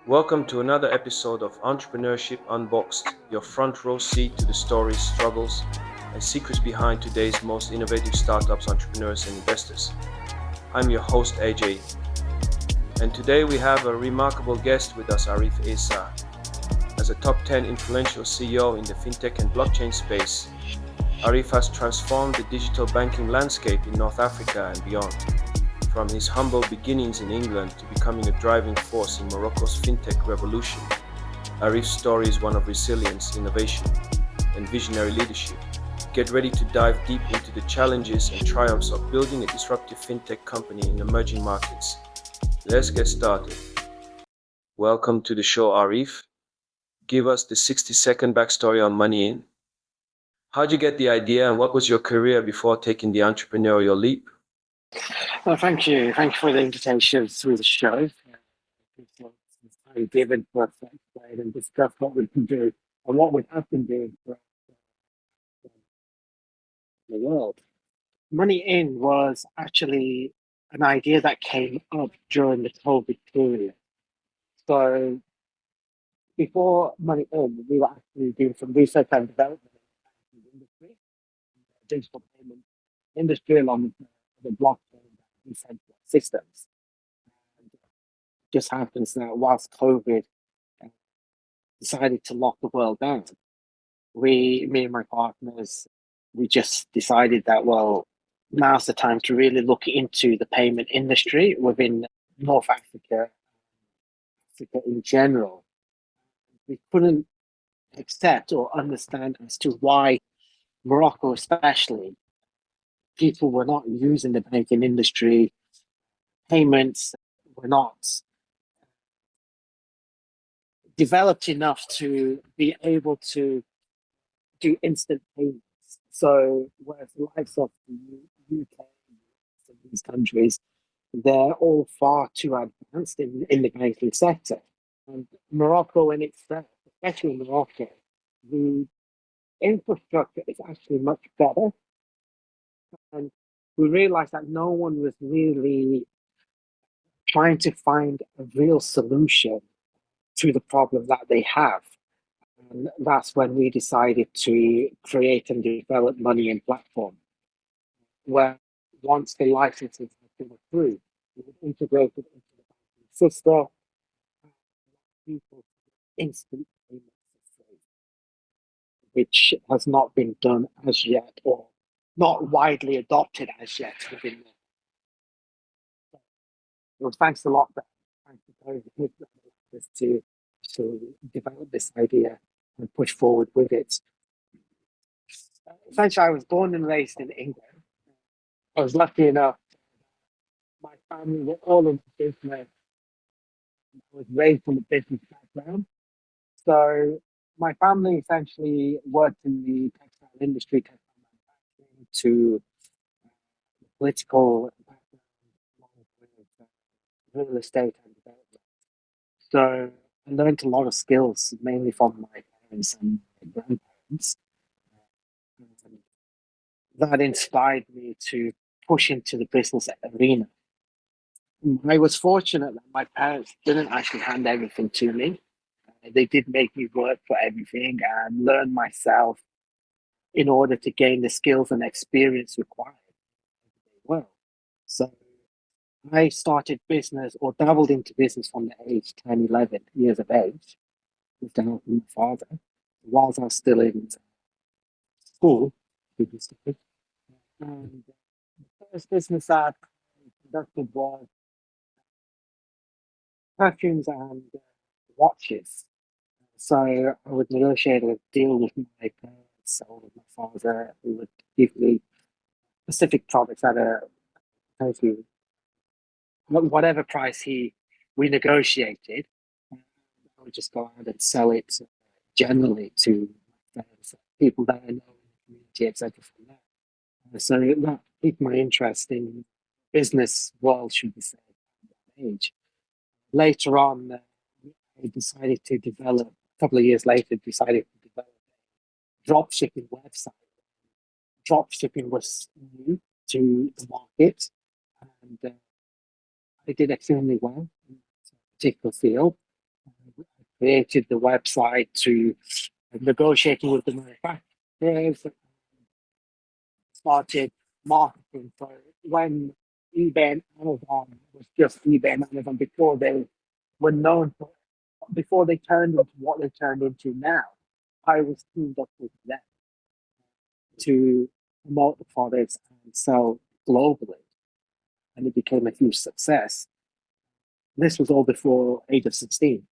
Welcome to another episode of Entrepreneurship Unboxed, your front row seat to the stories, struggles, and secrets behind today's most innovative startups, entrepreneurs, and investors. I'm your host, AJ, and today we have a remarkable guest with us, Arif Esa. As a top 10 influential CEO in the fintech and blockchain space, Arif has transformed the digital banking landscape in North Africa and beyond. From his humble beginnings in England to becoming a driving force in Morocco's fintech revolution, Arif's story is one of resilience, innovation, and visionary leadership. Get ready to dive deep into the challenges and triumphs of building a disruptive fintech company in emerging markets. Let's get started. Welcome to the show, Arif. Give us the 60-second backstory on Money In. How'd you get the idea and what was your career before taking the entrepreneurial leap? Well, thank you. Thank you for the invitation through the show. It's time given for us to explain and discuss what we can do and what we have been doing for the world. Money In was actually an idea that came up during the COVID period. So before Money In, we were actually doing some research and development in the industry, digital payment industry, along with the blockchain and decentralized systems. And it just happens that whilst COVID decided to lock the world down, me and my partners, we just decided that, well, now's the time to really look into the payment industry within North Africa, Africa in general. We couldn't accept or understand as to why Morocco, especially, people were not using the banking industry, payments were not developed enough to be able to do instant payments. So, whereas the likes of the UK and these countries, they're all far too advanced in the banking sector. And Morocco in itself, especially Morocco, the infrastructure is actually much better. And we realized that no one was really trying to find a real solution to the problem that they have. And that's when we decided to create and develop Money In platform, where once the licenses have been approved, we would integrate it into the banking system, and people instant payments for free, which has not been done as yet, or not widely adopted as yet within the. Well, thanks a lot, thanks for COVID to develop this idea and push forward with it. Essentially, I was born and raised in England. I was lucky enough, my family were all in business. I was raised from a business background. So my family essentially worked in the textile industry, textile manufacturing, to political background, along with real estate and development. So I learned a lot of skills, mainly from my parents and my grandparents. And that inspired me to push into the business arena. I was fortunate that my parents didn't actually hand everything to me. They did make me work for everything and learn myself in order to gain the skills and experience required. Well, so I started business or dabbled into business from the age 10, 11 years of age with the help of my father, whilst I was still in school. And the first business that I conducted was perfumes and watches. So I would negotiate a deal with my parents or with my father, who would give me specific products at a totally whatever price we negotiated. I would just go out and sell it generally to my friends, people that I know in the community, etc. From there. So that piqued my interest in business world, should we say, at that age. Later on, I decided to develop, a couple of years later, decided to develop a drop shipping website. Drop shipping was new to the market, and I did extremely well in that particular field. created the website to negotiating with the manufacturers, started marketing. So when eBay and Amazon was just eBay and Amazon before they were known for, before they turned into what they turned into now, I was teamed up with them to promote the products and sell globally, and it became a huge success. This was all before age of 16.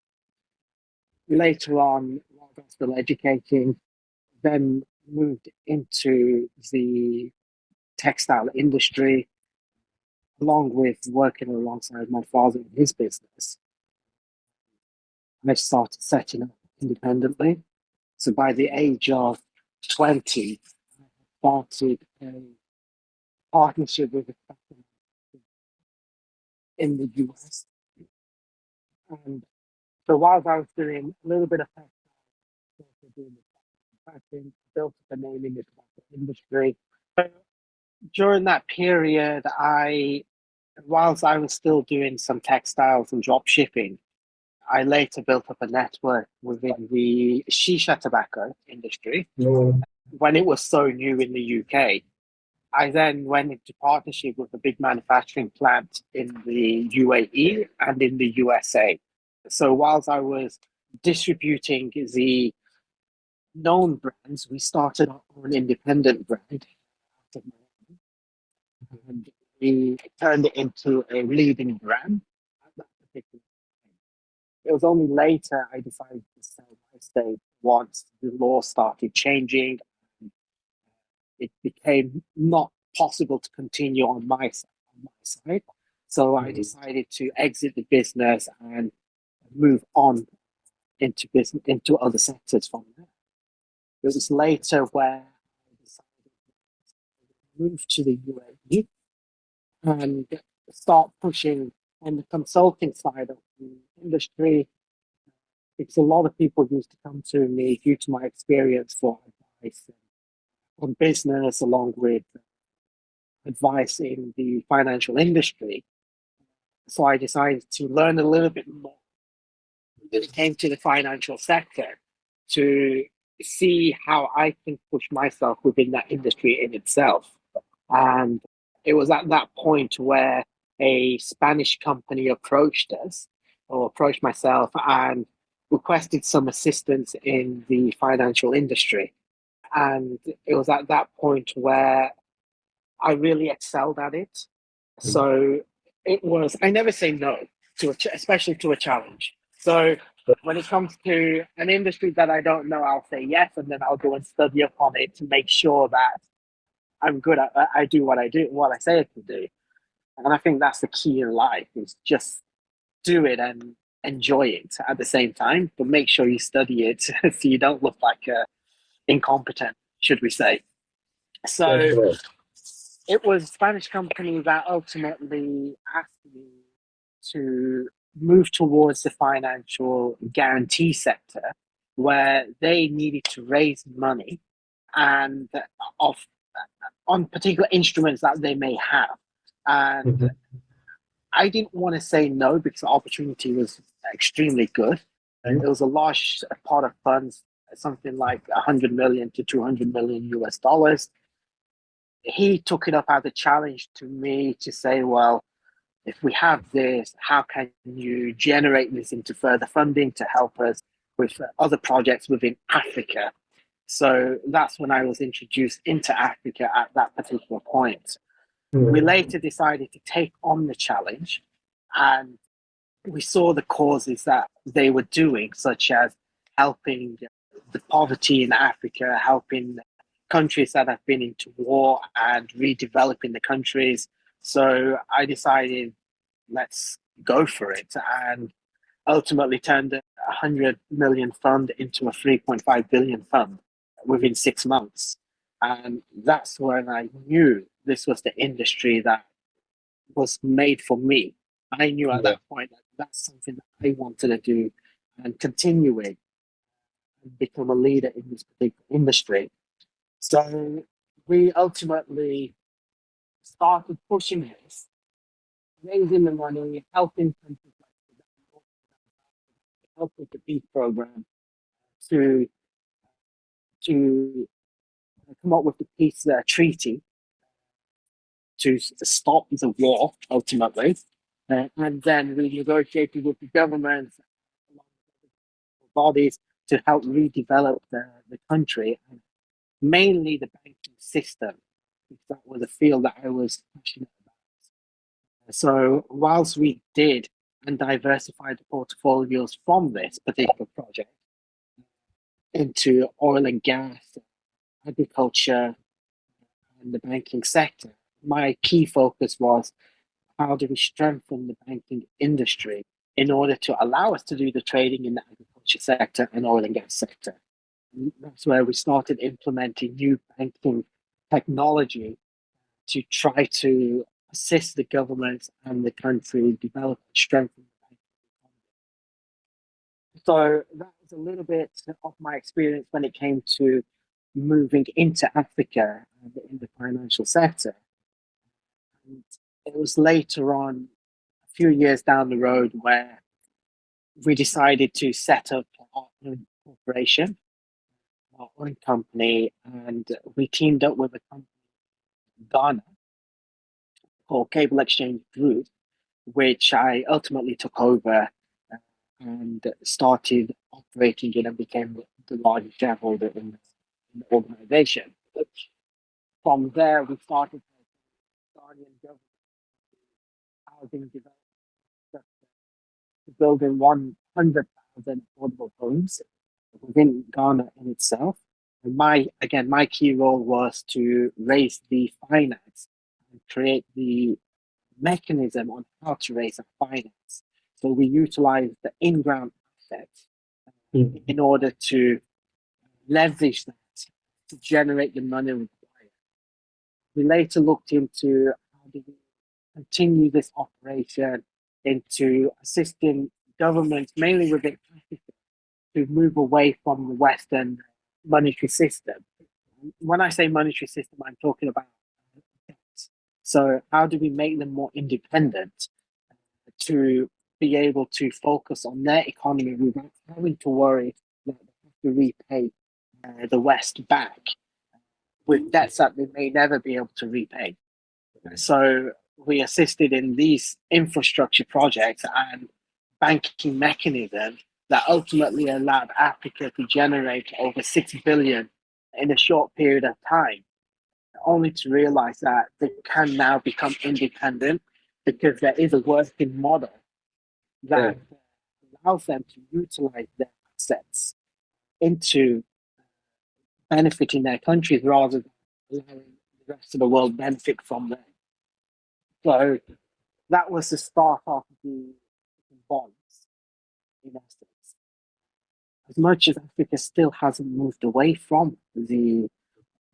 Later on, while I was still educating, then moved into the textile industry, along with working alongside my father in his business. I started setting up independently. So by the age of 20, I started a partnership with a company in the US. And so while I was doing a little bit of doing the fashion, built up a name in the industry. But during that period, whilst I was still doing some textiles and drop shipping, I later built up a network within the shisha tobacco industry. When it was so new in the UK, I then went into partnership with a big manufacturing plant in the UAE and in the USA. So whilst I was distributing the known brands, we started our own independent brand, and we turned it into a leading brand at that particular time. It was only later I decided to sell my estate once the law started changing. It became not possible to continue on my side. So I decided to exit the business and move on into business into other sectors from there. It was later where I decided to move to the UAE and start pushing on the consulting side of the industry. Because a lot of people used to come to me due to my experience for advice on business, along with advice in the financial industry. So I decided to learn a little bit more when it came to the financial sector to see how I can push myself within that industry in itself. And it was at that point where a Spanish company approached us or approached myself and requested some assistance in the financial industry. And it was at that point where I really excelled at it. So it was, I never say no to especially to a challenge. So when it comes to an industry that I don't know, I'll say yes, and then I'll go and study upon it to make sure that I'm good at, I do what I do, what I say I can do. And I think that's the key in life is just do it and enjoy it at the same time, but make sure you study it so you don't look like incompetent, should we say. So it was a Spanish company that ultimately asked me to move towards the financial guarantee sector where they needed to raise money and of on particular instruments that they may have. And I didn't want to say no because the opportunity was extremely good. It was a large pot of funds, something like 100 million to 200 million US dollars. He took it up as a challenge to me to say, well, if we have this, how can you generate this into further funding to help us with other projects within Africa? So that's when I was introduced into Africa at that particular point. We later decided to take on the challenge and we saw the causes that they were doing, such as helping the poverty in Africa, helping countries that have been into war and redeveloping the countries. So I decided, let's go for it, and ultimately turned a 100 million fund into a 3.5 billion fund within 6 months. And that's when I knew this was the industry that was made for me. I knew at that point that that's something that I wanted to do and continue with and become a leader in this particular industry. So we ultimately started pushing this, raising the money, helping countries like helped with the peace program to to come up with the peace treaty to stop the war ultimately, and then we negotiated with the government bodies to help redevelop the country, and mainly the banking system. That was a field that I was passionate about. So whilst we did and diversified the portfolios from this particular project into oil and gas, agriculture, and the banking sector, my key focus was how do we strengthen the banking industry in order to allow us to do the trading in the agriculture sector and oil and gas sector. And that's where we started implementing new banking technology to try to assist the government and the country develop and strengthen the banking economy. So that was a little bit of my experience when it came to moving into Africa in the financial sector. And it was later on, a few years down the road, where we decided to set up our own corporation, our own company, and we teamed up with a company in Ghana called Cable Exchange Group, which I ultimately took over and started operating it and became the largest shareholder in the organization. From there, we started the Ghanaian government housing development to building 100,000 affordable homes within Ghana in itself. And my key role was to raise the finance and create the mechanism on how to raise the finance. So we utilized the in-ground assets in order to leverage that to generate the money required. We later looked into how do we continue this operation into assisting governments, mainly within Africa, to move away from the Western monetary system. When I say monetary system, I'm talking about debt. So how do we make them more independent to be able to focus on their economy without having to worry that they have to repay the West back with debts that they may never be able to repay? So we assisted in these infrastructure projects and banking mechanisms that ultimately allowed Africa to generate over 6 billion in a short period of time, only to realize that they can now become independent because there is a working model that allows them to utilize their assets into benefiting their countries rather than allowing the rest of the world benefit from them. So that was the start of the bonds, in essence. As much as Africa still hasn't moved away from the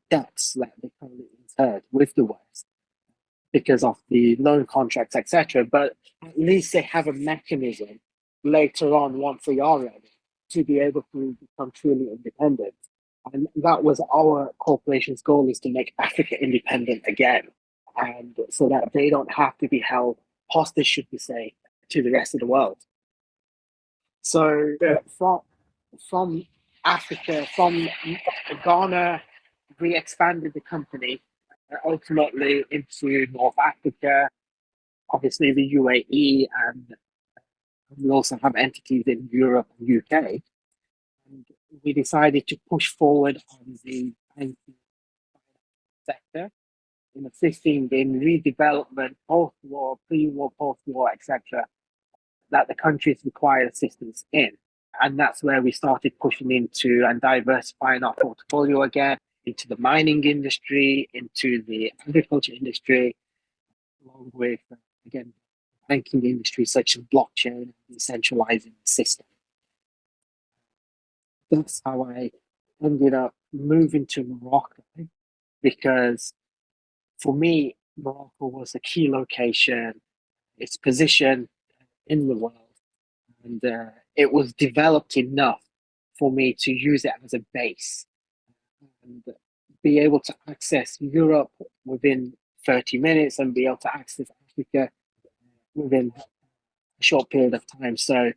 debts that they currently incurred with the West because of the loan contracts, etc., but at least they have a mechanism later on, once they are ready, to be able to become truly independent. And that was our corporation's goal, is to make Africa independent again. And so that they don't have to be held hostage, should we say, to the rest of the world. So from Africa, from Ghana, we expanded the company ultimately into North Africa, obviously the UAE, and we also have entities in Europe and UK. And we decided to push forward on the banking sector in assisting in redevelopment, post-war, pre-war, post-war, etc., that the countries require assistance in. And that's where we started pushing into and diversifying our portfolio again into the mining industry, into the agriculture industry, along with, again, banking industry such as blockchain and decentralizing the system. That's how I ended up moving to Morocco, because for me, Morocco was a key location, its position in the world, and it was developed enough for me to use it as a base and be able to access Europe within 30 minutes and be able to access Africa within a short period of time. So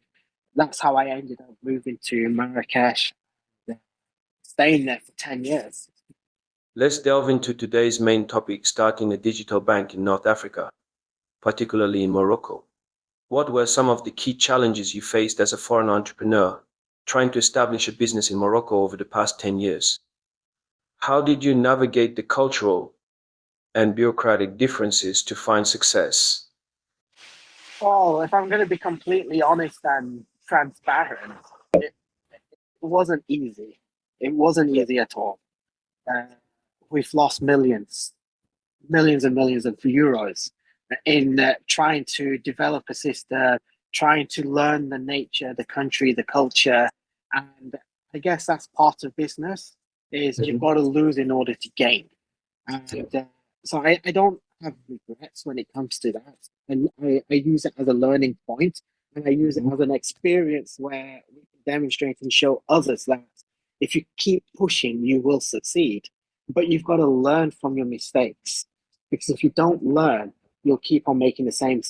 that's how I ended up moving to Marrakesh, staying there for 10 years. Let's delve into today's main topic, starting a digital bank in North Africa, particularly in Morocco. What were some of the key challenges you faced as a foreign entrepreneur trying to establish a business in Morocco over the past 10 years? How did you navigate the cultural and bureaucratic differences to find success? Oh, if I'm going to be completely honest and transparent, it wasn't easy. It wasn't easy at all. Uh, we've lost millions and millions of euros in trying to develop a system, trying to learn the nature, the country, the culture, and I guess that's part of business. Is you've got to lose in order to gain, and so I don't have regrets when it comes to that, and I use it as a learning point, and I use it as an experience where we can demonstrate and show others that if you keep pushing, you will succeed, but you've got to learn from your mistakes, because if you don't learn, you'll keep on making the same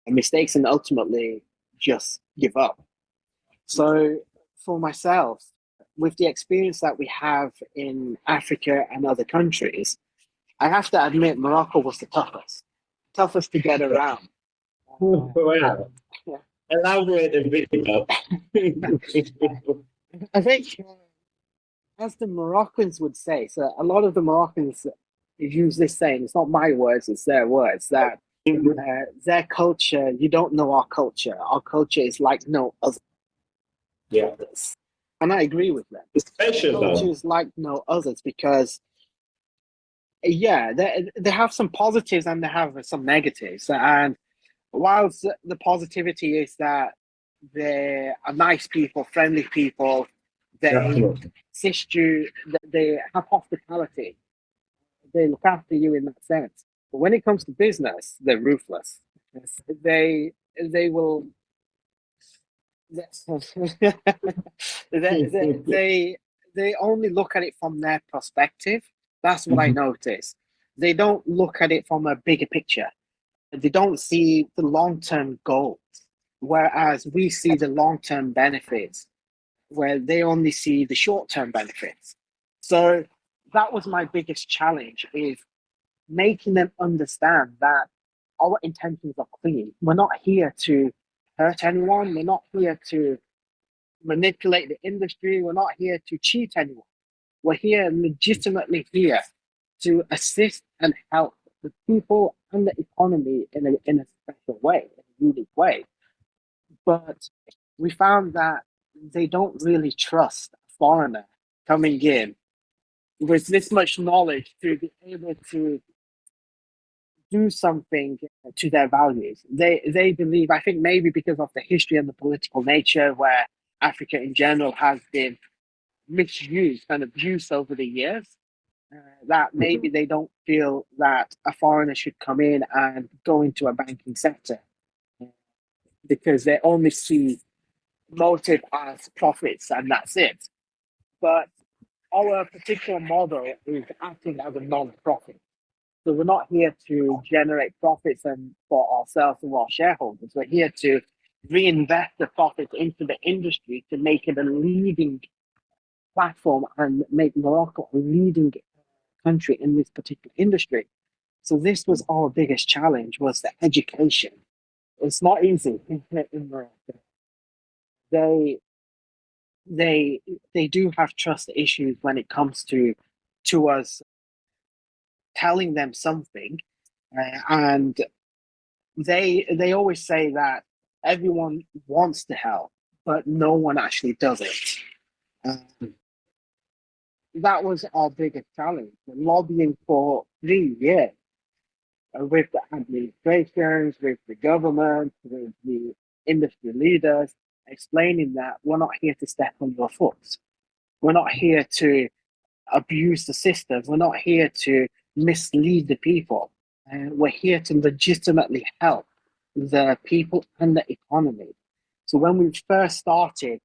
mistakes and ultimately just give up. So for myself, with the experience that we have in Africa and other countries, I have to admit Morocco was the toughest to get around. Wow. Yeah. Elaborate a bit about. I think, as the Moroccans would say, so a lot of the Moroccans use this saying, it's not my words, it's their words, that their culture, you don't know our culture. Our culture is like no other. Yeah. And I agree with them. It's special Culture though. is like no others because, yeah, they have some positives and they have some negatives. And whilst the positivity is that they are nice people, friendly people, they Definitely. assist you, they have hospitality, they look after you in that sense. But when it comes to business, they're ruthless. They they will they they only look at it from their perspective. That's what I notice. They don't look at it from a bigger picture. They don't see the long term goals, whereas we see the long term benefits, where they only see the short term benefits. So that was my biggest challenge: is making them understand that our intentions are clean. We're not here to hurt anyone. We're not here to manipulate the industry. We're not here to cheat anyone. We're here legitimately here to assist and help the people and the economy in a special way, in a unique way. But we found that they don't really trust a foreigner coming in with this much knowledge to be able to do something to their values. They believe, I think maybe because of the history and the political nature where Africa in general has been misused and abused over the years, that maybe they don't feel that a foreigner should come in and go into a banking sector because they only see motive as profits and that's it. But our particular model is acting as a non-profit. So we're not here to generate profits and for ourselves and our shareholders. We're here to reinvest the profits into the industry to make it a leading platform and make Morocco a leading country in this particular industry. So this was our biggest challenge, was the education. It's not easy in Morocco. They they they do have trust issues when it comes to us telling them something, and they always say that everyone wants to help, but no one actually does it. Uh, that was our biggest challenge, lobbying for 3 years with the administrations, with the government, with the industry leaders, explaining that we're not here to step on your foot. We're not here to abuse the system. We're not here to mislead the people. We're here to legitimately help the people and the economy. So when we first started,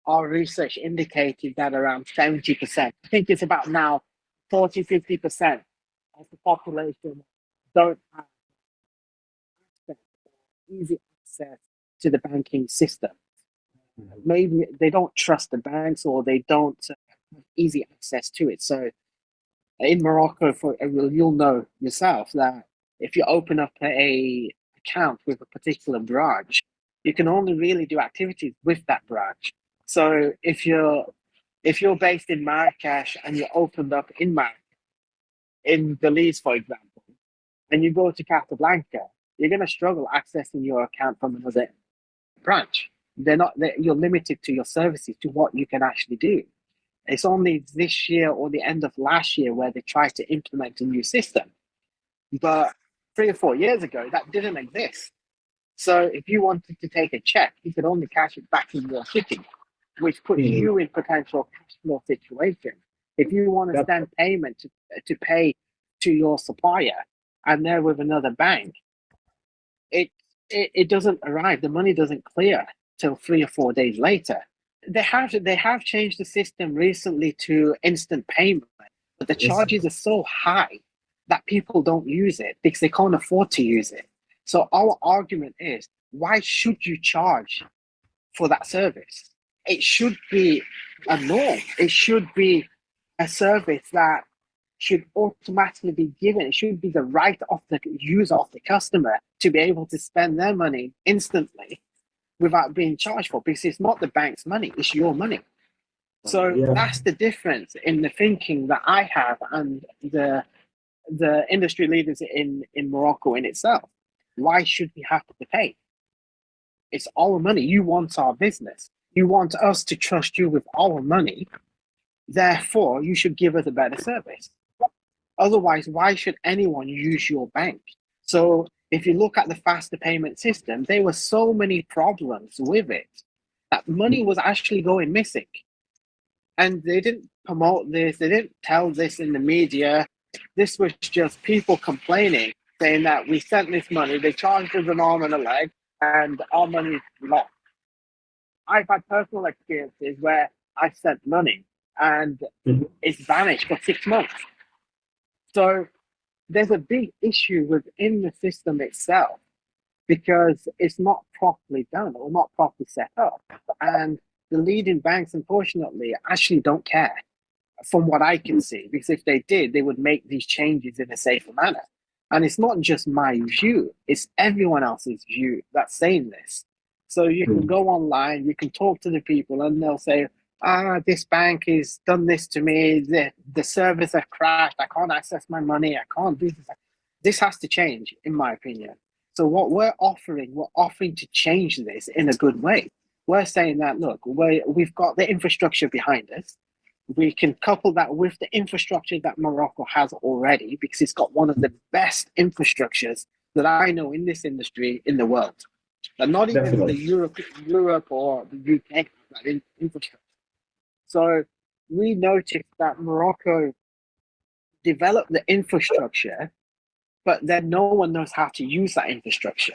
our research indicated that around 70%, I think it's about now 40, 50% of the population don't have access, easy access to the banking system. maybe they don't trust the banks, or they don't have easy access to it. So in Morocco, you'll know yourself that if you open up a account with a particular branch, you can only really do activities with that branch. So if you're based in Marrakesh and you opened up in in Belize, for example, and you go to Casablanca, you're going to struggle accessing your account from another branch. You're limited to your services, to what you can actually do. It's only this year or the end of last year where they tried to implement a new system. But 3 or 4 years ago, that didn't exist. So if you wanted to take a check, you could only cash it back in your city, which puts you in potential cash flow situation. If you want to send payment to pay to your supplier and they're with another bank, it doesn't arrive. The money doesn't clear till 3 or 4 days later. They have changed the system recently to instant payment, but the charges are so high that people don't use it because they can't afford to use it. So our argument is, why should you charge for that service? It should be a norm. It should be a service that should automatically be given. It should be the right of the user, of the customer, to be able to spend their money instantly without being charged for, because it's not the bank's money, it's your money. So that's the difference in the thinking that I have and the industry leaders in Morocco in itself. Why should we have to pay? It's our money. You want our business. You want us to trust you with our money. Therefore, you should give us a better service. Otherwise, why should anyone use your bank? So if you look at the faster payment system, there were so many problems with it that money was actually going missing. And they didn't promote this, they didn't tell this in the media. This was just people complaining, saying that we sent this money, they charged us an arm and a leg, and our money is lost. I've had personal experiences where I've sent money and it's vanished for 6 months. So there's a big issue within the system itself because it's not properly done or not properly set up. And the leading banks, unfortunately, actually don't care, from what I can see, because if they did, they would make these changes in a safer manner. And it's not just my view, it's everyone else's view that's saying this. So you can go online, you can talk to the people, and they'll say, this bank has done this to me, the servers have crashed, I can't access my money, I can't do this. This has to change, in my opinion. So what we're offering to change this in a good way. We're saying that, look, we've got the infrastructure behind us. We can couple that with the infrastructure that Morocco has already, because it's got one of the best infrastructures that I know in this industry in the world. But not even the Europe or the UK have that infrastructure. So we noticed that Morocco developed the infrastructure, but then no one knows how to use that infrastructure.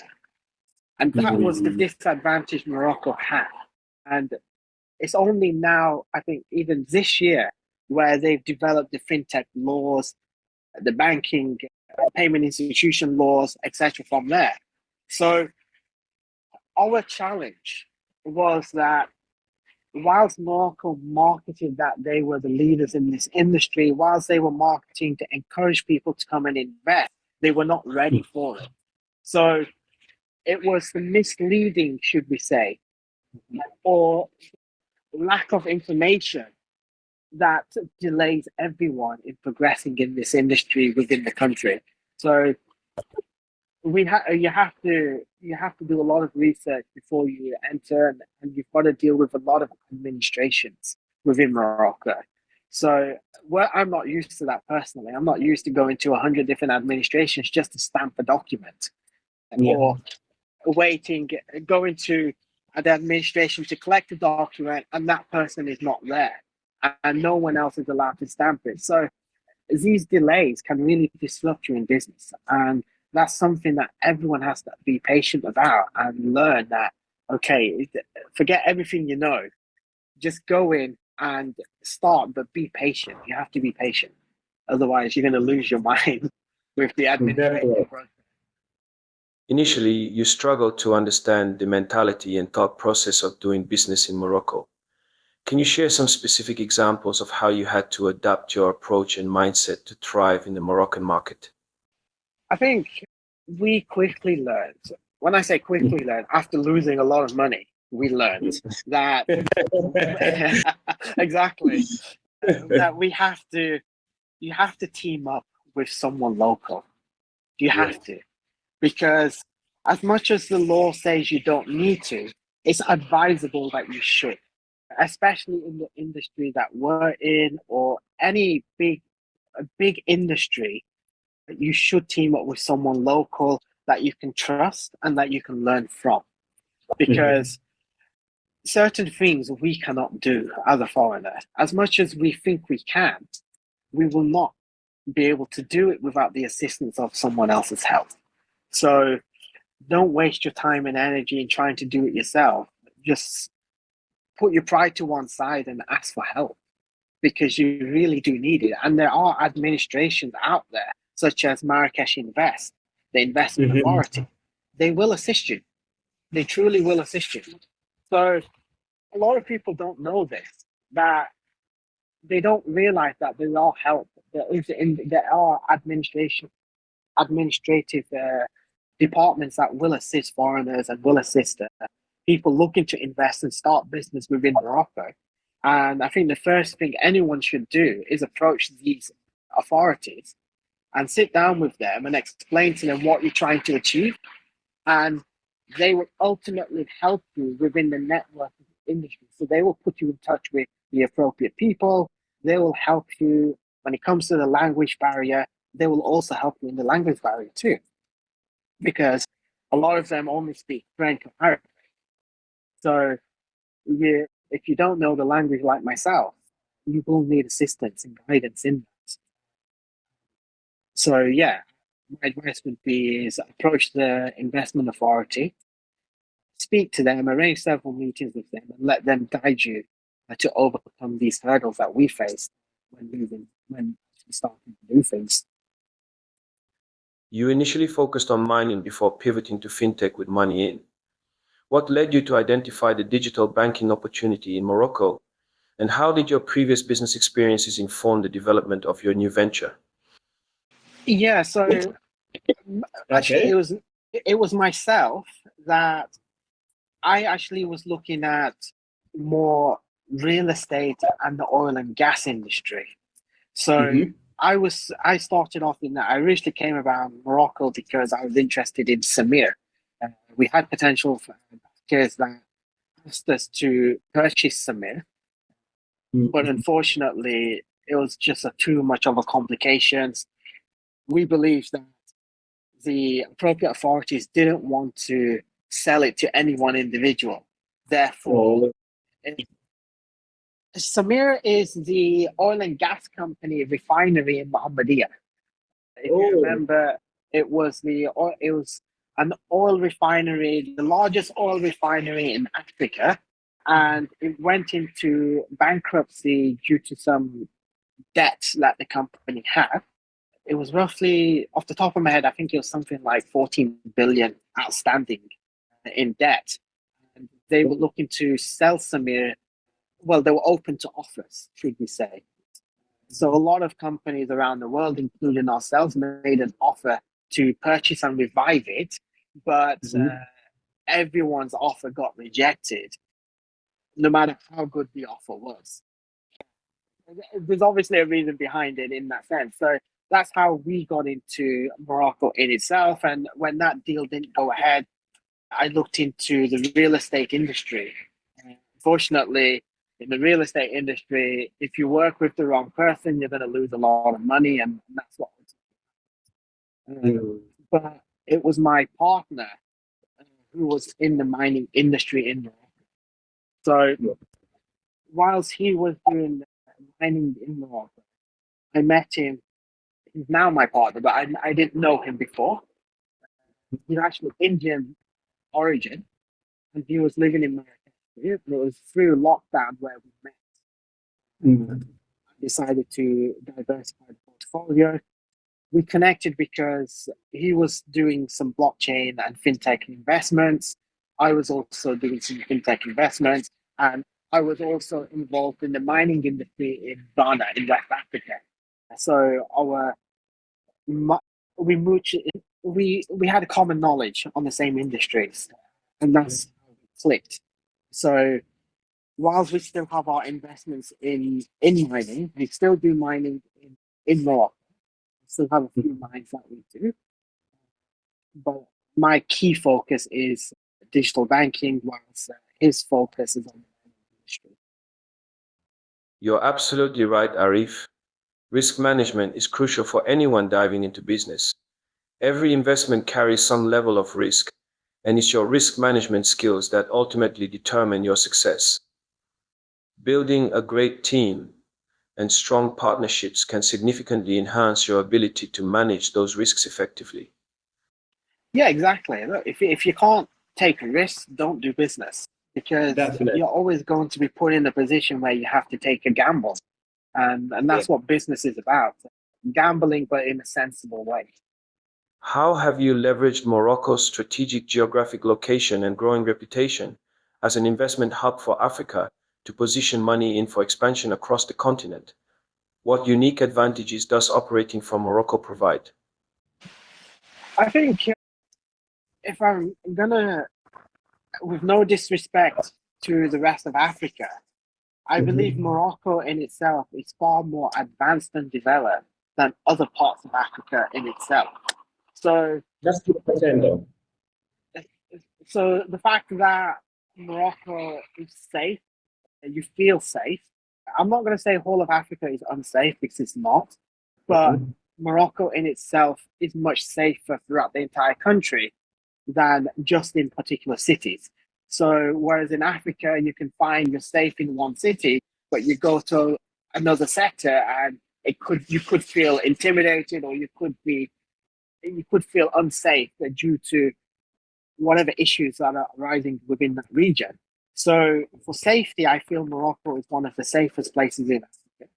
And that was the disadvantage Morocco had. And it's only now, I think, even this year, where they've developed the fintech laws, the banking, payment institution laws, etc. from there. So our challenge was that whilst Morocco marketed that they were the leaders in this industry, whilst they were marketing to encourage people to come and invest, they were not ready for it. So it was the misleading, should we say, or lack of information that delays everyone in progressing in this industry within the country. So you have to do a lot of research before you enter, and you've got to deal with a lot of administrations within Morocco. So I'm not used to that personally. I'm not used to going to 100 different administrations just to stamp a document, or going to the administration to collect a document, and that person is not there, and no one else is allowed to stamp it. So these delays can really disrupt you in business, and that's something that everyone has to be patient about and learn that, okay, forget everything you know, just go in and start, but be patient. You have to be patient, otherwise you're going to lose your mind with the administrative process. Initially, you struggled to understand the mentality and thought process of doing business in Morocco. Can you share some specific examples of how you had to adapt your approach and mindset to thrive in the Moroccan market? I think we quickly learned, when I say quickly learned, after losing a lot of money, we learned that exactly that you have to team up with someone local. You Yeah. have to, because as much as the law says you don't need to, it's advisable that you should, especially in the industry that we're in or any big industry. You should team up with someone local that you can trust and that you can learn from, because certain things we cannot do as a foreigner. As much as we think we can, we will not be able to do it without the assistance of someone else's help. So don't waste your time and energy in trying to do it yourself. Just put your pride to one side and ask for help, because you really do need it. And there are administrations out there, such as Marrakesh Invest, the investment authority. They will assist you. They truly will assist you. So a lot of people don't know this, that they don't realize that there are help. There are administrative departments that will assist foreigners and will assist people looking to invest and start business within Morocco. And I think the first thing anyone should do is approach these authorities and sit down with them and explain to them what you're trying to achieve. And they will ultimately help you within the network of the industry. So they will put you in touch with the appropriate people. They will help you when it comes to the language barrier. They will also help you in the language barrier too, because a lot of them only speak French or Arabic. So if you don't know the language like myself, you will need assistance and guidance in that. So yeah, my advice would be is approach the investment authority, speak to them, arrange several meetings with them, and let them guide you to overcome these hurdles that we face when starting to do things. You initially focused on mining before pivoting to fintech with money in. What led you to identify the digital banking opportunity in Morocco? And how did your previous business experiences inform the development of your new venture? Yeah, so actually Okay. it was myself that I actually was looking at more real estate and the oil and gas industry. So I started off in that. I originally came around Morocco because I was interested in Samir. We had potential backers that asked us to purchase Samir, but unfortunately, it was just too much of a complications. We believed that the appropriate authorities didn't want to sell it to any one individual. Therefore, Samir is the oil and gas company refinery in Mohammedia. If you remember, it was an oil refinery, the largest oil refinery in Africa, and it went into bankruptcy due to some debts that the company had. It was roughly, off the top of my head, I think it was something like 14 billion outstanding in debt. And they were looking to sell Samir. Well, they were open to offers, should we say. So a lot of companies around the world, including ourselves, made an offer to purchase and revive it, but everyone's offer got rejected, no matter how good the offer was. There's obviously a reason behind it in that sense. So that's how we got into Morocco in itself. And when that deal didn't go ahead, I looked into the real estate industry. Unfortunately, in the real estate industry, if you work with the wrong person, you're going to lose a lot of money, and that's what. But it was my partner who was in the mining industry in Morocco. So whilst he was doing mining in Morocco, I met him. He's now my partner, but I didn't know him before. He's actually Indian origin, and he was living in Marrakesh. It was through lockdown where we met. I decided to diversify the portfolio. we connected because he was doing some blockchain and fintech investments. I was also doing some fintech investments, and I was also involved in the mining industry in Ghana, in West Africa. So we we had a common knowledge on the same industries, and that's how we clicked. So whilst we still have our investments in mining, we still do mining in Morocco. We still have a few mines that we do, but my key focus is digital banking, whilst his focus is on the mining industry. You're absolutely right, Arif. Risk management is crucial for anyone diving into business. Every investment carries some level of risk, and it's your risk management skills that ultimately determine your success. Building a great team and strong partnerships can significantly enhance your ability to manage those risks effectively. Yeah, exactly. Look, if you can't take risks, don't do business, because Definitely. you're always going to be put in a position where you have to take a gamble. And Yeah. that's what business is about, gambling, but in a sensible way. How have you leveraged Morocco's strategic geographic location and growing reputation as an investment hub for Africa to position money in for expansion across the continent? What unique advantages does operating from Morocco provide? I think if I'm gonna, with no disrespect to the rest of Africa, I believe Morocco in itself is far more advanced and developed than other parts of Africa in itself. So, That's 2% though. so the fact that Morocco is safe, you feel safe. I'm not going to say whole of Africa is unsafe, because it's not, but Morocco in itself is much safer throughout the entire country than just in particular cities. So whereas in Africa you can find you're safe in one city, but you go to another sector and you could feel intimidated, or you could feel unsafe due to whatever issues that are arising within that region. So for safety, I feel Morocco is one of the safest places in Africa.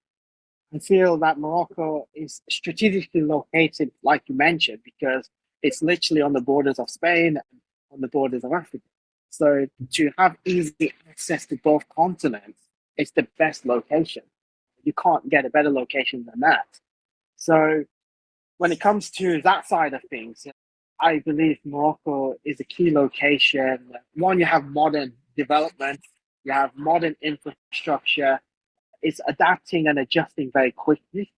I feel that Morocco is strategically located, like you mentioned, because it's literally on the borders of Spain and on the borders of Africa. So to have easy access to both continents, it's the best location. You can't get a better location than that. So when it comes to that side of things, I believe Morocco is a key location. One, you have modern development, you have modern infrastructure. It's adapting and adjusting very quickly.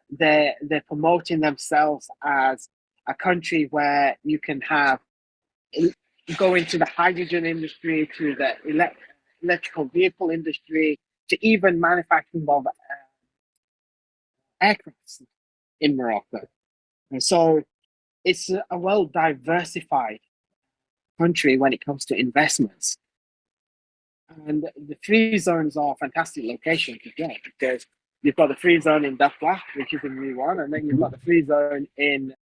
They're promoting themselves as a country where you can have go into the hydrogen industry, to the electrical vehicle industry, to even manufacturing of aircrafts in Morocco. And so it's a well diversified country when it comes to investments. And the free zones are fantastic locations as well, because you've got the free zone in Dakhla, which is in Rwanda, and then you've got the free zone in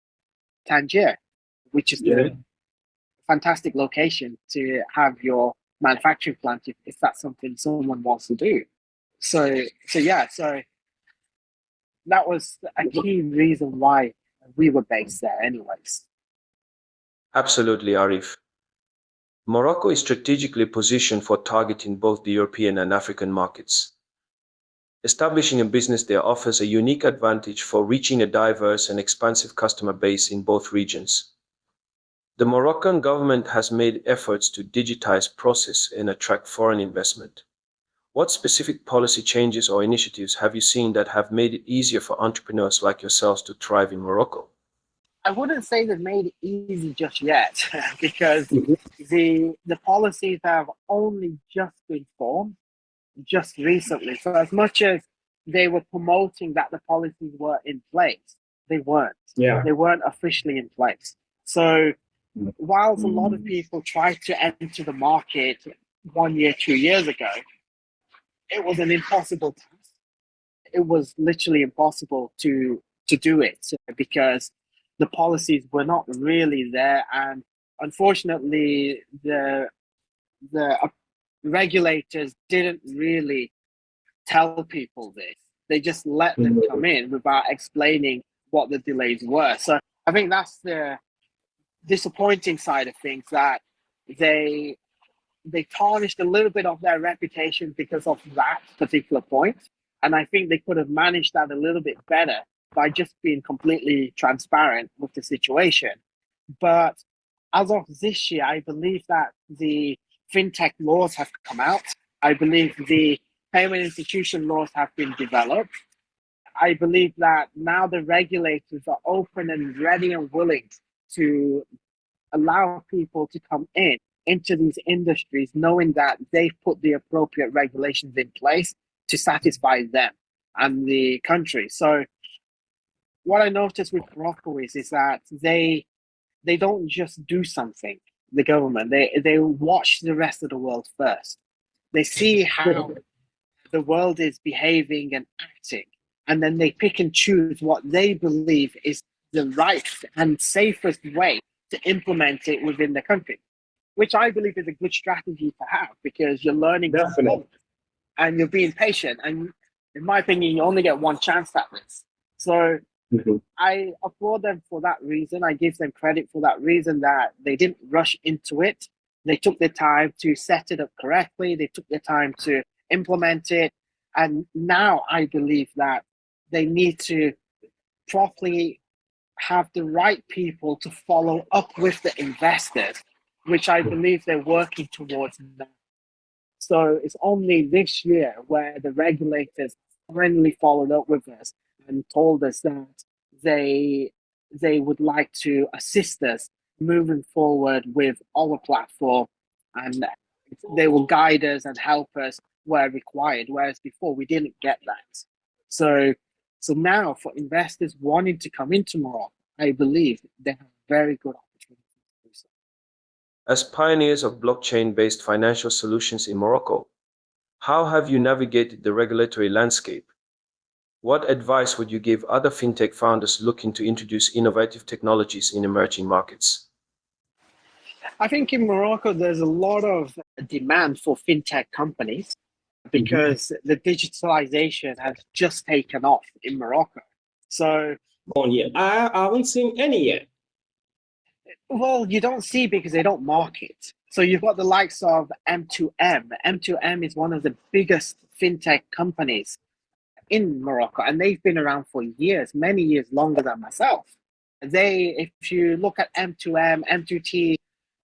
Tangier, which is the fantastic location to have your manufacturing plant if that's something someone wants to do. So that was a key reason why we were based there anyways. Absolutely, Arif. Morocco is strategically positioned for targeting both the European and African markets. Establishing a business there offers a unique advantage for reaching a diverse and expansive customer base in both regions. The Moroccan government has made efforts to digitize process and attract foreign investment. What specific policy changes or initiatives have you seen that have made it easier for entrepreneurs like yourselves to thrive in Morocco? I wouldn't say they've made it easy just yet, because the policies have only just been formed just recently. So as much as they were promoting that the policies were in place, they weren't. Yeah. They weren't officially in place. So whilst a lot of people tried to enter the market 1 year, 2 years ago, it was an impossible task. It was literally impossible to do it, because the policies were not really there, and unfortunately the regulators didn't really tell people this. They just let them come in without explaining what the delays were. So I think that's the disappointing side of things, that they tarnished a little bit of their reputation because of that particular point. And I think they could have managed that a little bit better by just being completely transparent with the situation. But as of this year, I believe that the fintech laws have come out. I believe the payment institution laws have been developed. I believe that now the regulators are open and ready and willing to allow people to come in into these industries, knowing that they've put the appropriate regulations in place to satisfy them and the country. So what I noticed with Morocco is that they don't just do something, the government, they watch the rest of the world first. They see how the world is behaving and acting, and then they pick and choose what they believe is the right and safest way to implement it within the country, which I believe is a good strategy to have, because you're learning and you're being patient. And in my opinion, you only get one chance at this. So I applaud them for that reason. I give them credit for that reason, that they didn't rush into it. They took their time to set it up correctly. They took their time to implement it. And now I believe that they need to properly have the right people to follow up with the investors, which I believe they're working towards now. So it's only this year where the regulators finally followed up with us and told us that they would like to assist us moving forward with our platform, and they will guide us and help us where required, whereas before we didn't get that. So now for investors wanting to come into Morocco, I believe they have a very good opportunity to do so. As pioneers of blockchain-based financial solutions in Morocco, how have you navigated the regulatory landscape? What advice would you give other fintech founders looking to introduce innovative technologies in emerging markets? I think in Morocco, there's a lot of demand for fintech companies because the digitalization has just taken off in Morocco. So, I haven't seen any yet. well, you don't see because they don't market. So you've got the likes of M2M. M2M is one of the biggest fintech companies in Morocco, and they've been around for years, many years longer than myself. If you look at M2M, M2T,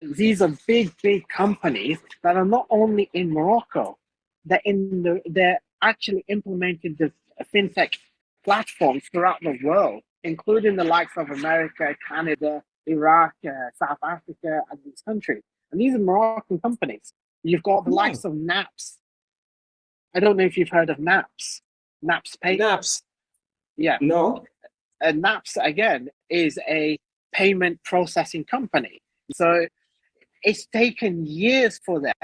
these are big companies that are not only in Morocco, they're actually implementing the fintech platforms throughout the world, including the likes of America, Canada, Iraq, South Africa, and these countries. And these are Moroccan companies. You've got the likes of NAPS. I don't know if you've heard of NAPS. NAPS Pay. Naps. Yeah. No. And NAPS, again, is a payment processing company. So it's taken years for them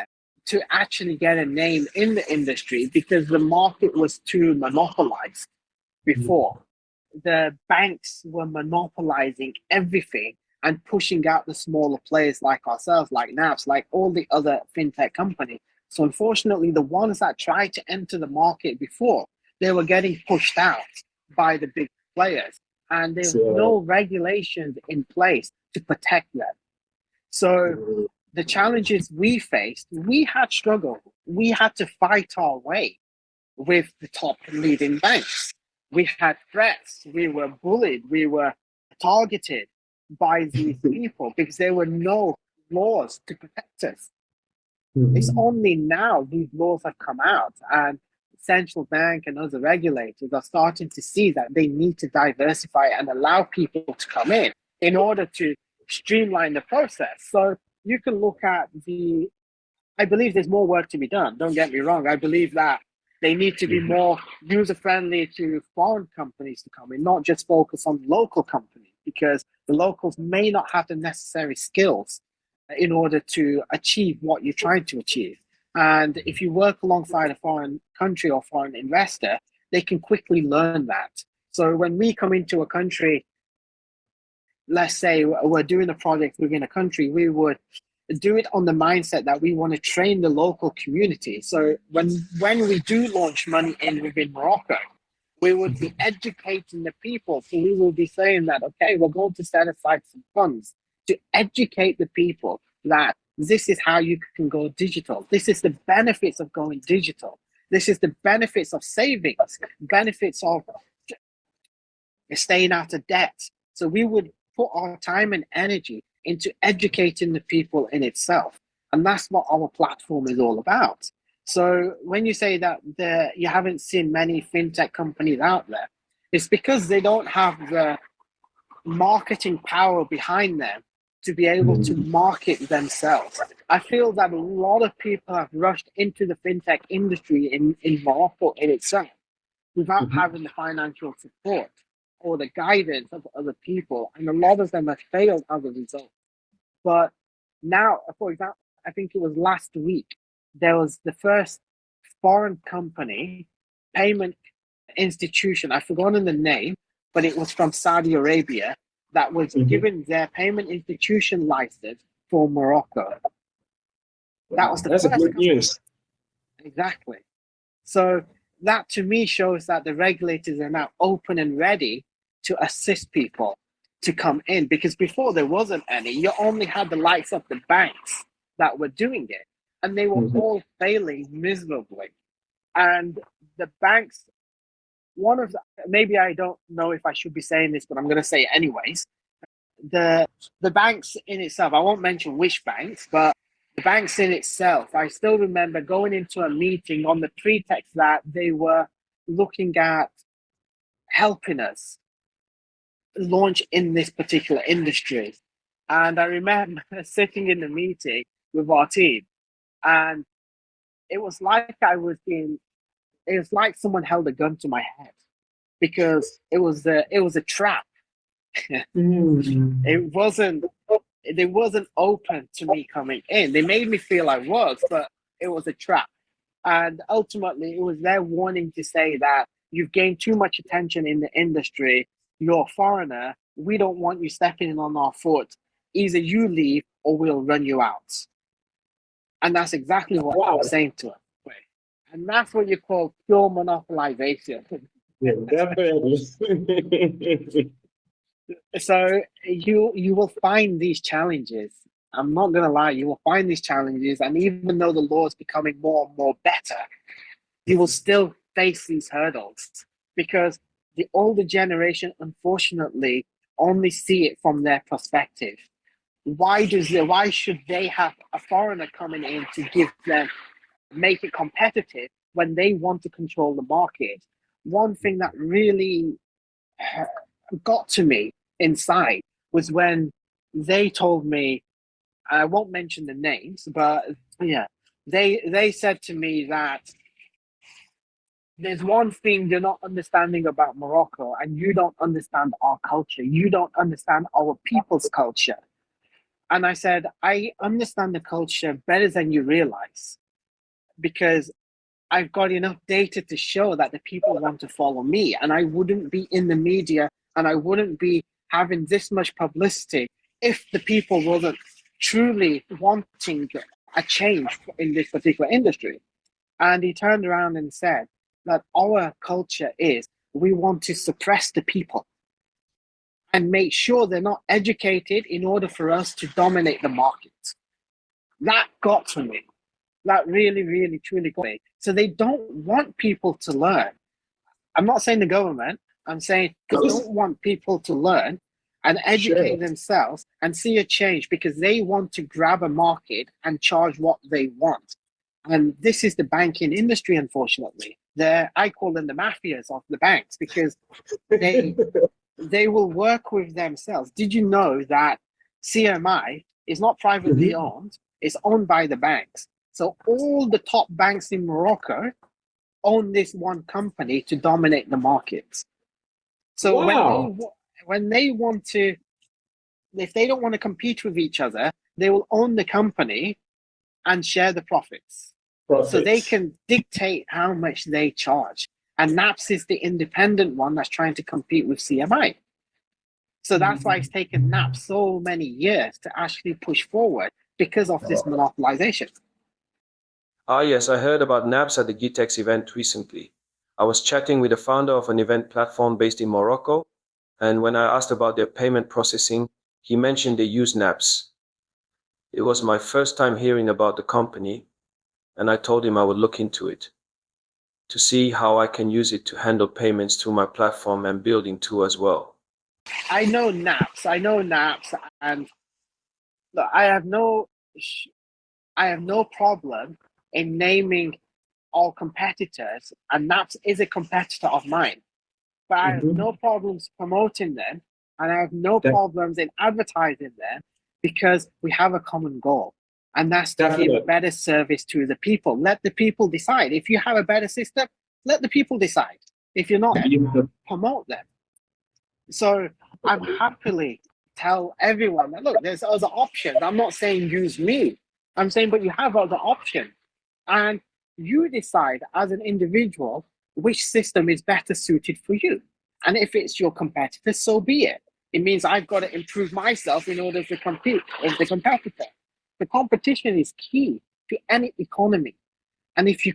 to actually get a name in the industry because the market was too monopolized before. The banks were monopolizing everything and pushing out the smaller players like ourselves, like NAPS, like all the other fintech companies. So unfortunately, the ones that tried to enter the market before, they were getting pushed out by the big players. And there's no regulations in place to protect them. So the challenges we faced, we had struggled. We had to fight our way with the top leading banks. We had threats. We were bullied. We were targeted by these people because there were no laws to protect us. It's only now these laws have come out, and central bank and other regulators are starting to see that they need to diversify and allow people to come in order to streamline the process. So you can look at I believe there's more work to be done. Don't get me wrong. I believe that they need to be more user-friendly to foreign companies to come in, not just focus on local companies, because the locals may not have the necessary skills in order to achieve what you're trying to achieve. And if you work alongside a foreign country or foreign investor, they can quickly learn that. So when we come into a country, let's say we're doing a project within a country, we would do it on the mindset that we want to train the local community. So when we do launch money in within Morocco, We would be educating the people. So we will be saying that, okay, we're going to set aside some funds to educate the people that this is how you can go digital. This is the benefits of going digital. This is the benefits of savings, benefits of staying out of debt. So we would put our time and energy into educating the people in itself. And that's what our platform is all about. So when you say that you haven't seen many fintech companies out there, it's because they don't have the marketing power behind them to be able to market themselves. I feel that a lot of people have rushed into the fintech industry in Morocco in itself without having the financial support or the guidance of other people. And a lot of them have failed as a result. But now, for example, I think it was last week, there was the first foreign company, payment institution, I've forgotten the name, but it was from Saudi Arabia, that was given their payment institution license for Morocco. That was the That's a first good company. news. Exactly. So that to me shows that the regulators are now open and ready to assist people to come in, because before there wasn't any. You only had the likes of the banks that were doing it, and they were all failing miserably. And the banks, maybe I don't know if I should be saying this, but I'm going to say it anyways. The banks in itself, I won't mention which banks, but the banks in itself, I still remember going into a meeting on the pretext that they were looking at helping us launch in this particular industry. And I remember sitting in the meeting with our team, and it was like it was like someone held a gun to my head, because it was a trap. It wasn't open to me coming in. They made me feel I was, but it was a trap. And ultimately, it was their warning to say that you've gained too much attention in the industry. You're a foreigner. We don't want you stepping in on our foot. Either you leave or we'll run you out. And that's exactly what Wow. I'm saying to them. And that's what you call pure monopolization. Yeah, definitely. So you will find these challenges. I'm not gonna lie, you will find these challenges, and even though the law is becoming more and more better, you will still face these hurdles, because the older generation, unfortunately, only see it from their perspective. Why should they have a foreigner coming in to make it competitive when they want to control the market? One thing that really got to me inside was when they told me, I won't mention the names, but yeah, they said to me that there's one thing you're not understanding about Morocco, and you don't understand our culture. You don't understand our people's culture. And I said, I understand the culture better than you realize, because I've got enough data to show that the people want to follow me, and I wouldn't be in the media and I wouldn't be having this much publicity if the people wasn't truly wanting a change in this particular industry. And he turned around and said that our culture is, we want to suppress the people and make sure they're not educated in order for us to dominate the market. That got to me. That really, really, truly got me. So they don't want people to learn. I'm not saying the government, I'm saying they don't want people to learn and educate themselves and see a change, because they want to grab a market and charge what they want. And this is the banking industry, unfortunately. I call them the mafias of the banks, because they will work with themselves. Did you know that CMI is not privately owned? It's owned by the banks. So all the top banks in Morocco own this one company to dominate the markets. So when they want to, if they don't want to compete with each other, they will own the company and share the profits. So they can dictate how much they charge. And NAPS is the independent one that's trying to compete with CMI. So that's why it's taken NAPS so many years to actually push forward, because of this monopolization. Ah, yes, I heard about NABS at the GITEX event recently. I was chatting with the founder of an event platform based in Morocco, and when I asked about their payment processing, he mentioned they use naps. It was my first time hearing about the company, and I told him I would look into it to see how I can use it to handle payments through my platform and building too as well. I know naps. And look, I have no problem in naming all competitors, and naps is a competitor of mine. But I have no problems promoting them, and I have no problems in advertising them because we have a common goal, and that's to Definitely. give better service to the people. Let the people decide. If you have a better system, let the people decide. If you're not, promote them. So I'm happily tell everyone that look, there's other options. I'm not saying use me. I'm saying, but you have other options, and you decide as an individual which system is better suited for you. And if it's your competitor, so be it. It means I've got to improve myself in order to compete with the competitor. The competition is key to any economy. And if you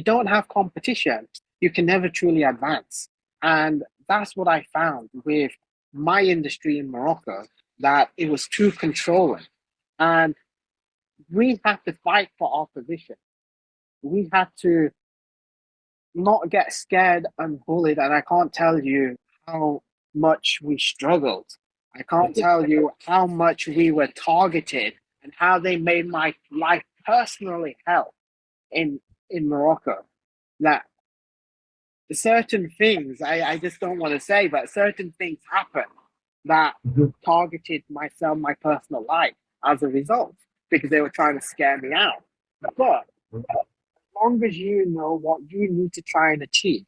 don't have competition, you can never truly advance. And that's what I found with my industry in Morocco, that it was too controlling. And we had to fight for our position. We had to not get scared and bullied. And I can't tell you how much we struggled. I can't tell you how much we were targeted and how they made my life personally hell in Morocco. That certain things I just don't want to say, but certain things happen that targeted myself, my personal life as a result, because they were trying to scare me out. But as long as you know what you need to try and achieve,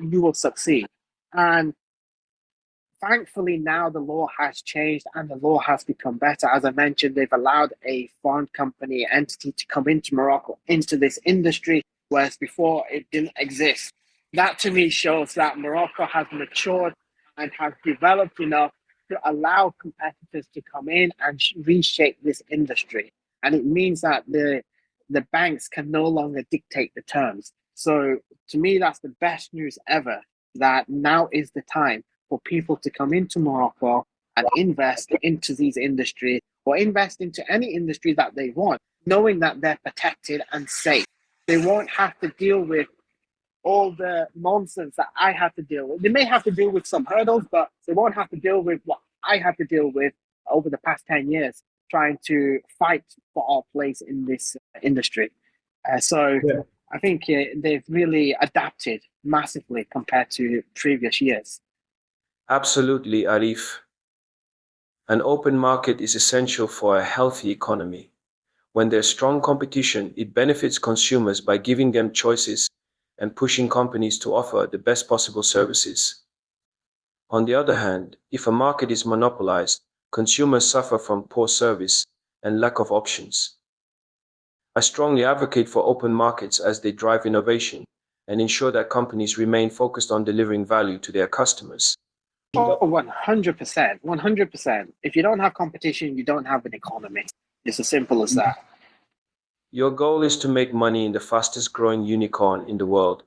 you will succeed. And thankfully now the law has changed and the law has become better. As I mentioned, they've allowed a foreign company entity to come into Morocco, into this industry, whereas before it didn't exist. That to me shows that Morocco has matured and has developed enough to allow competitors to come in and reshape this industry. And it means that the banks can no longer dictate the terms. So to me, that's the best news ever, that now is the time for people to come into Morocco and invest into these industries, or invest into any industry that they want, knowing that they're protected and safe. They won't have to deal with all the nonsense that I have to deal with. They may have to deal with some hurdles, but they won't have to deal with what I had to deal with over the past 10 years, trying to fight for our place in this industry. So yeah. I think they've really adapted massively compared to previous years. Absolutely, Arif. An open market is essential for a healthy economy. When there's strong competition, it benefits consumers by giving them choices and pushing companies to offer the best possible services. On the other hand, if a market is monopolized, consumers suffer from poor service and lack of options. I strongly advocate for open markets as they drive innovation and ensure that companies remain focused on delivering value to their customers. Oh, 100%. 100%. If you don't have competition, you don't have an economy. It's as simple as that. Your goal is to make money in the fastest growing unicorn in the world.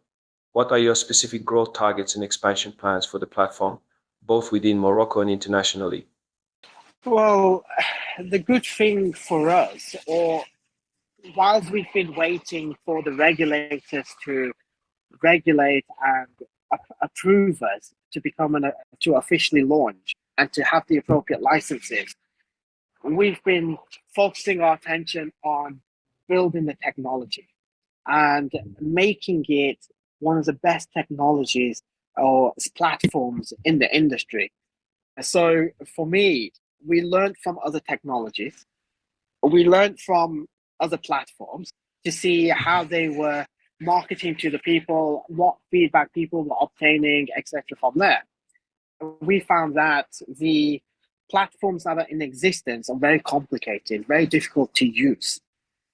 What are your specific growth targets and expansion plans for the platform, both within Morocco and internationally? Well, the good thing for us, or whilst we've been waiting for the regulators to regulate and approve us to become to officially launch and to have the appropriate licenses, we've been focusing our attention on building the technology and making it one of the best technologies or platforms in the industry. So for me, we learned from other technologies, we learned from other platforms to see how they were marketing to the people, what feedback people were obtaining, etc. From there, we found that the platforms that are in existence are very complicated, very difficult to use,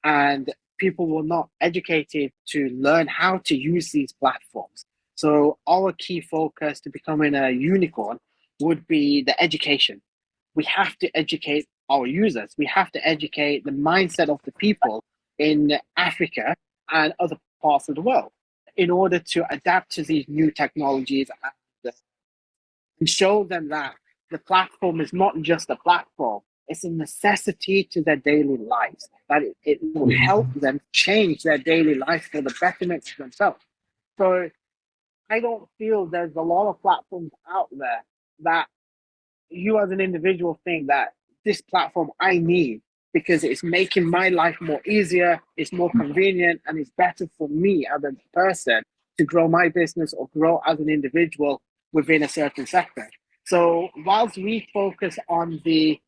and people were not educated to learn how to use these platforms. So our key focus to becoming a unicorn would be the education. We have to educate our users. We have to educate the mindset of the people in Africa and other parts of the world. in order to adapt to these new technologies and show them that the platform is not just a platform, it's a necessity to their daily lives, that it will help them change their daily life for the betterment of themselves. So I don't feel there's a lot of platforms out there that you as an individual think that this platform I need because it's making my life more easier, it's more convenient, and it's better for me as a person to grow my business or grow as an individual within a certain sector. So whilst we focus on the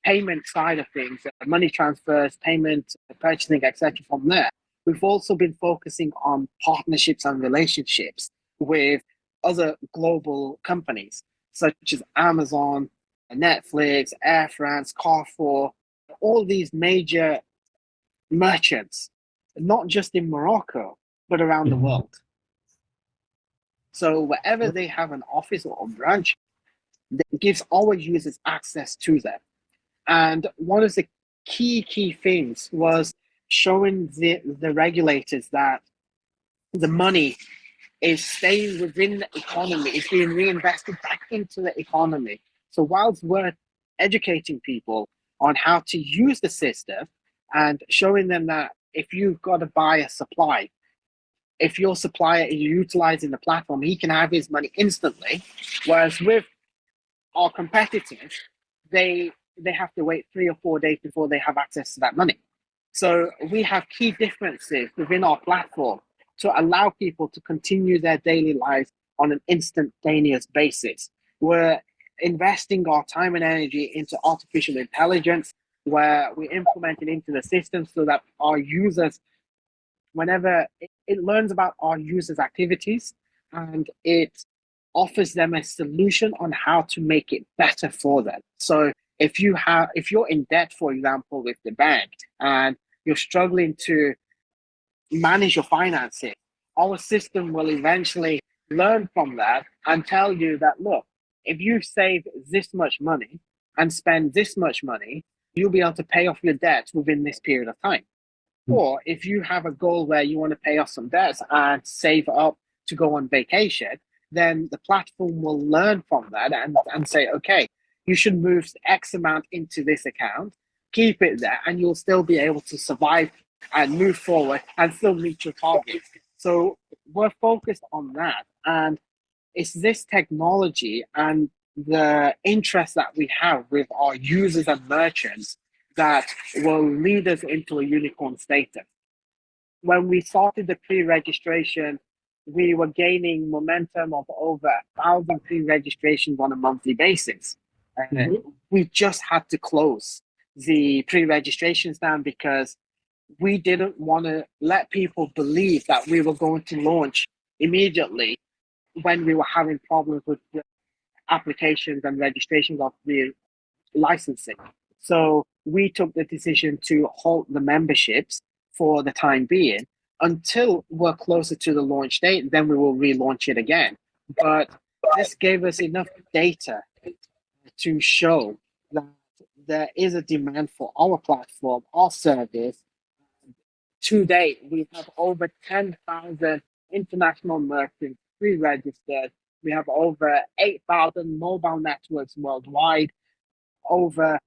payment side of things, money transfers, payment, purchasing, etc. from there, we've also been focusing on partnerships and relationships with other global companies such as Amazon, Netflix, Air France, Carrefour, all these major merchants, not just in Morocco, but around the world. So wherever they have an office or a branch, that gives our users access to them. And one of the key things was showing the regulators that the money is staying within the economy, it's being reinvested back into the economy. So whilst we're educating people on how to use the system and showing them that if you've got to buy a supply, if your supplier is utilizing the platform, he can have his money instantly. Whereas with our competitors, they have to wait 3 or 4 days before they have access to that money. So we have key differences within our platform to allow people to continue their daily lives on an instantaneous basis. We're investing our time and energy into artificial intelligence, where we implement it into the system so that our users, whenever it learns about our users' activities, and it offers them a solution on how to make it better for them. So if you're in debt, for example, with the bank, and you're struggling to manage your finances, our system will eventually learn from that and tell you that, look, if you save this much money and spend this much money, you'll be able to pay off your debt within this period of time. Or if you have a goal where you want to pay off some debts and save up to go on vacation, then the platform will learn from that and say, okay, you should move X amount into this account, keep it there, and you'll still be able to survive and move forward and still meet your targets. So we're focused on that. And it's this technology and the interest that we have with our users and merchants that will lead us into a unicorn status. When we started the pre-registration, we were gaining momentum of over 1,000 pre-registrations on a monthly basis. We just had to close the pre-registrations down because we didn't want to let people believe that we were going to launch immediately when we were having problems with the applications and registrations of the licensing. So we took the decision to halt the memberships for the time being until we're closer to the launch date, then we will relaunch it again. But this gave us enough data to show that there is a demand for our platform, our service. To date, we have over 10,000 international merchants pre-registered. We have over 8,000 mobile networks worldwide, over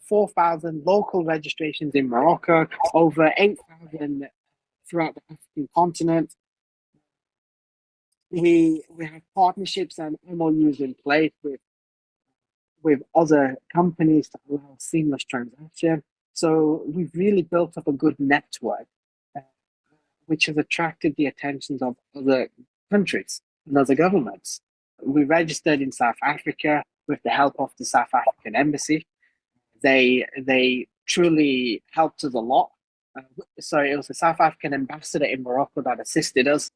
4,000 local registrations in Morocco, over 8,000 throughout the African continent. We have partnerships and MOUs in place with other companies to allow seamless transaction. So we've really built up a good network, which has attracted the attentions of other countries and other governments. We registered in South Africa with the help of the South African embassy. They truly helped us a lot. So it was the South African ambassador in Morocco that assisted us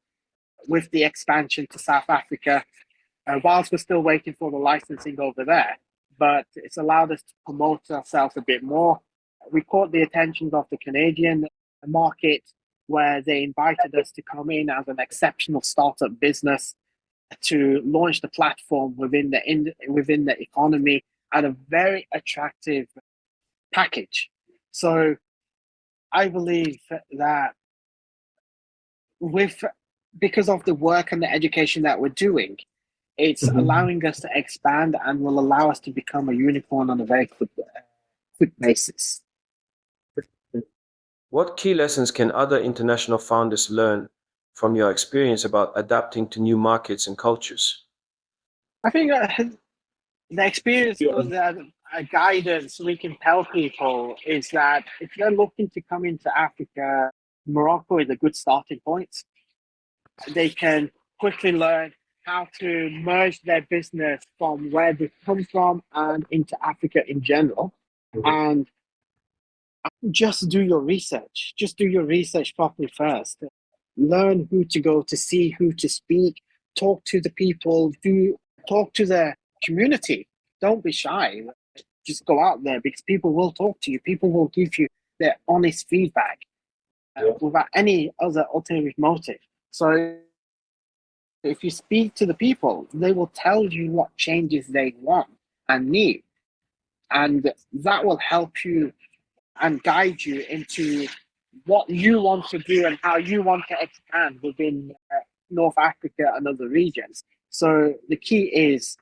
with the expansion to South Africa, whilst we're still waiting for the licensing over there. But it's allowed us to promote ourselves a bit more. We caught the attention of the Canadian market, where they invited us to come in as an exceptional startup business to launch the platform within the economy at a very attractive package. So I believe that with because of the work and the education that we're doing, it's allowing us to expand and will allow us to become a unicorn on a very quick basis. What key lessons can other international founders learn from your experience about adapting to new markets and cultures? I think the experience or the guidance we can tell people is that if they're looking to come into Africa, Morocco is a good starting point. They can quickly learn how to merge their business from where they come from and into Africa in general. And just do your research. Just do your research properly first. Learn who to go to see, who to speak, talk to the people, talk to the community. Don't be shy. Just go out there because people will talk to you. People will give you their honest feedback without any other ulterior motive. So if you speak to the people, they will tell you what changes they want and need. And that will help you and guide you into what you want to do and how you want to expand within North Africa and other regions. So the key is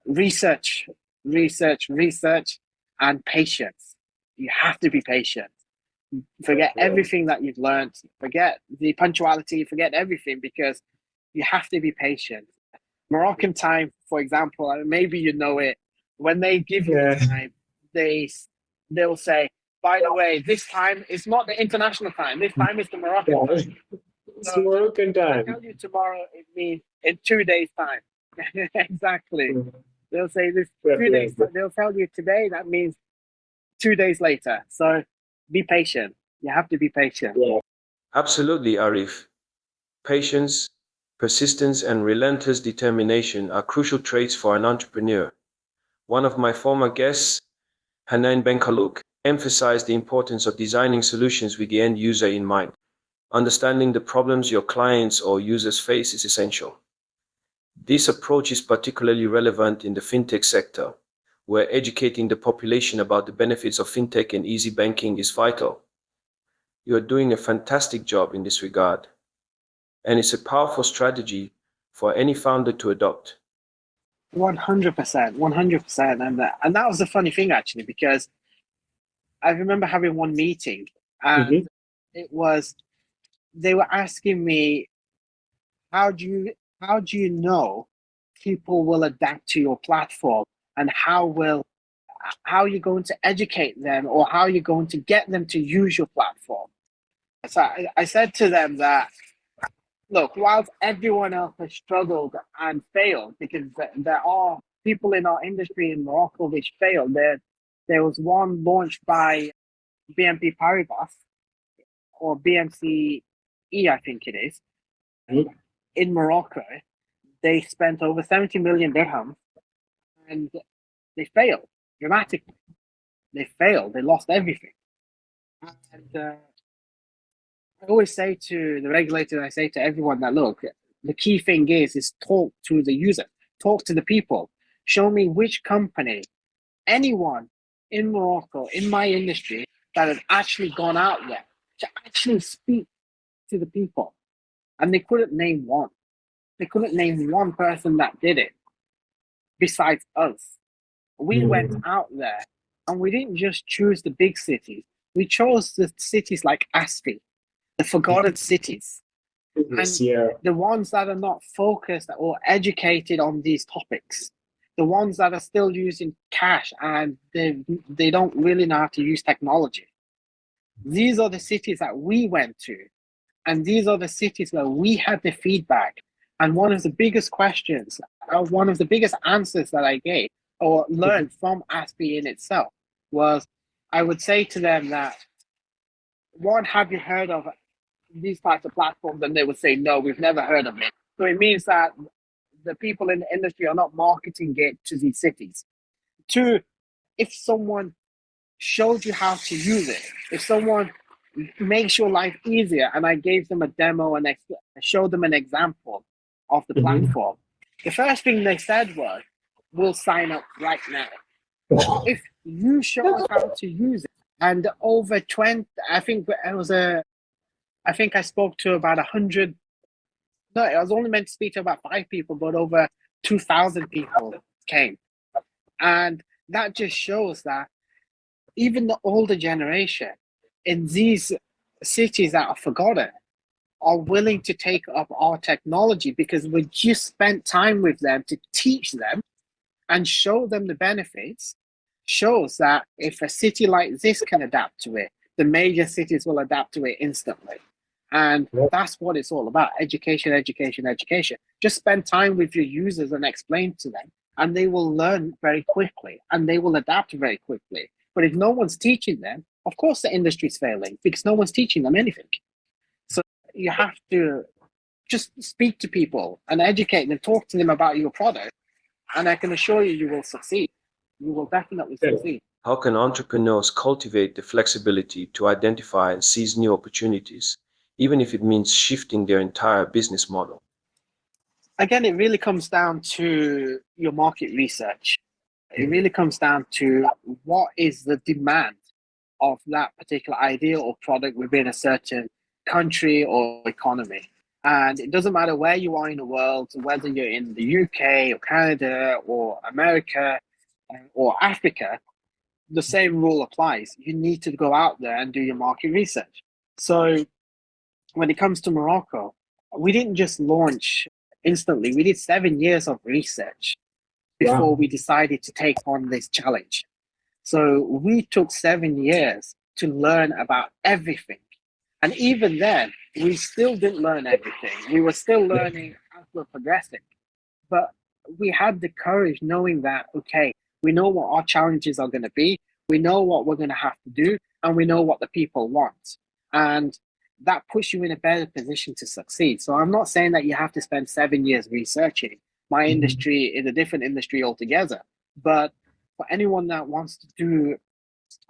research, research, and patience. You have to be patient. Forget everything that you've learned. Forget the punctuality. Forget everything because you have to be patient. Moroccan time, for example, and maybe you know it. When they give you the time, they'll say, "By the way, this time is not the international time. This time is the Moroccan time." It's Moroccan I time. tell you tomorrow, it means in 2 days' time. Exactly. They'll say this 2 days. They'll tell you today. That means 2 days later. So be patient. You have to be patient. Absolutely, Arif. Patience, persistence, and relentless determination are crucial traits for an entrepreneur. One of my former guests, Hanan Benkaluk, emphasized the importance of designing solutions with the end user in mind. Understanding the problems your clients or users face is essential. This approach is particularly relevant in the fintech sector, where educating the population about the benefits of fintech and easy banking is vital. You are doing a fantastic job in this regard, and it's a powerful strategy for any founder to adopt. 100%, 100%. And that was the funny thing, actually, because I remember having one meeting and they were asking me, how do you know people will adapt to your platform and how are you going to educate them or how are you going to get them to use your platform? So I said to them that, look, whilst everyone else has struggled and failed, because there are people in our industry in Morocco which failed. There was one launched by BNP Paribas or BMCE, I think it is, in Morocco. They spent over 70 million dirhams and they failed dramatically. They failed. They lost everything. And I always say to the regulators, I say to everyone that, look, the key thing is talk to the user, talk to the people. Show me which company, anyone in Morocco, in my industry, that has actually gone out there to actually speak to the people. And they couldn't name one. They couldn't name one person that did it besides us. We went out there and we didn't just choose the big cities. We chose the cities like Aspi, the forgotten cities, and the ones that are not focused or educated on these topics, the ones that are still using cash and they don't really know how to use technology. These are the cities that we went to, and these are the cities where we had the feedback. And one of the biggest questions, one of the biggest answers that I gave or learned from ASPI in itself was, I would say to them that, one, have you heard of these types of platforms? And they would say, no, we've never heard of it. So it means that the people in the industry are not marketing it to these cities. Two, if someone showed you how to use it, if someone makes your life easier, and I gave them a demo and I showed them an example of the platform, the first thing they said was, we'll sign up right now. If you show us how to use it, and over 20, I think I spoke to about 100 No, I was only meant to speak to about 5 people, but over 2,000 people came. And that just shows that even the older generation in these cities that are forgotten are willing to take up our technology because we just spent time with them to teach them and show them the benefits. Shows that if a city like this can adapt to it, the major cities will adapt to it instantly. And that's what it's all about: education, education, education. Just spend time with your users and explain to them, and they will learn very quickly and they will adapt very quickly. But if no one's teaching them, of course the industry's failing because no one's teaching them anything. So you have to just speak to people and educate them, talk to them about your product, and I can assure you, you will succeed. You will definitely succeed. How can entrepreneurs cultivate the flexibility to identify and seize new opportunities, even if it means shifting their entire business model? Again, it really comes down to your market research. It really comes down to what is the demand of that particular idea or product within a certain country or economy. And it doesn't matter where you are in the world, whether you're in the UK or Canada or America or Africa, the same rule applies. You need to go out there and do your market research. So when it comes to Morocco, we didn't just launch instantly. We did 7 years of research before we decided to take on this challenge. So we took 7 years to learn about everything. And even then, we still didn't learn everything. We were still learning as we're progressing. But we had the courage knowing that, okay, we know what our challenges are going to be, we know what we're going to have to do, and we know what the people want. And that puts you in a better position to succeed. So I'm not saying that you have to spend 7 years researching. My industry is a different industry altogether. But for anyone that wants to do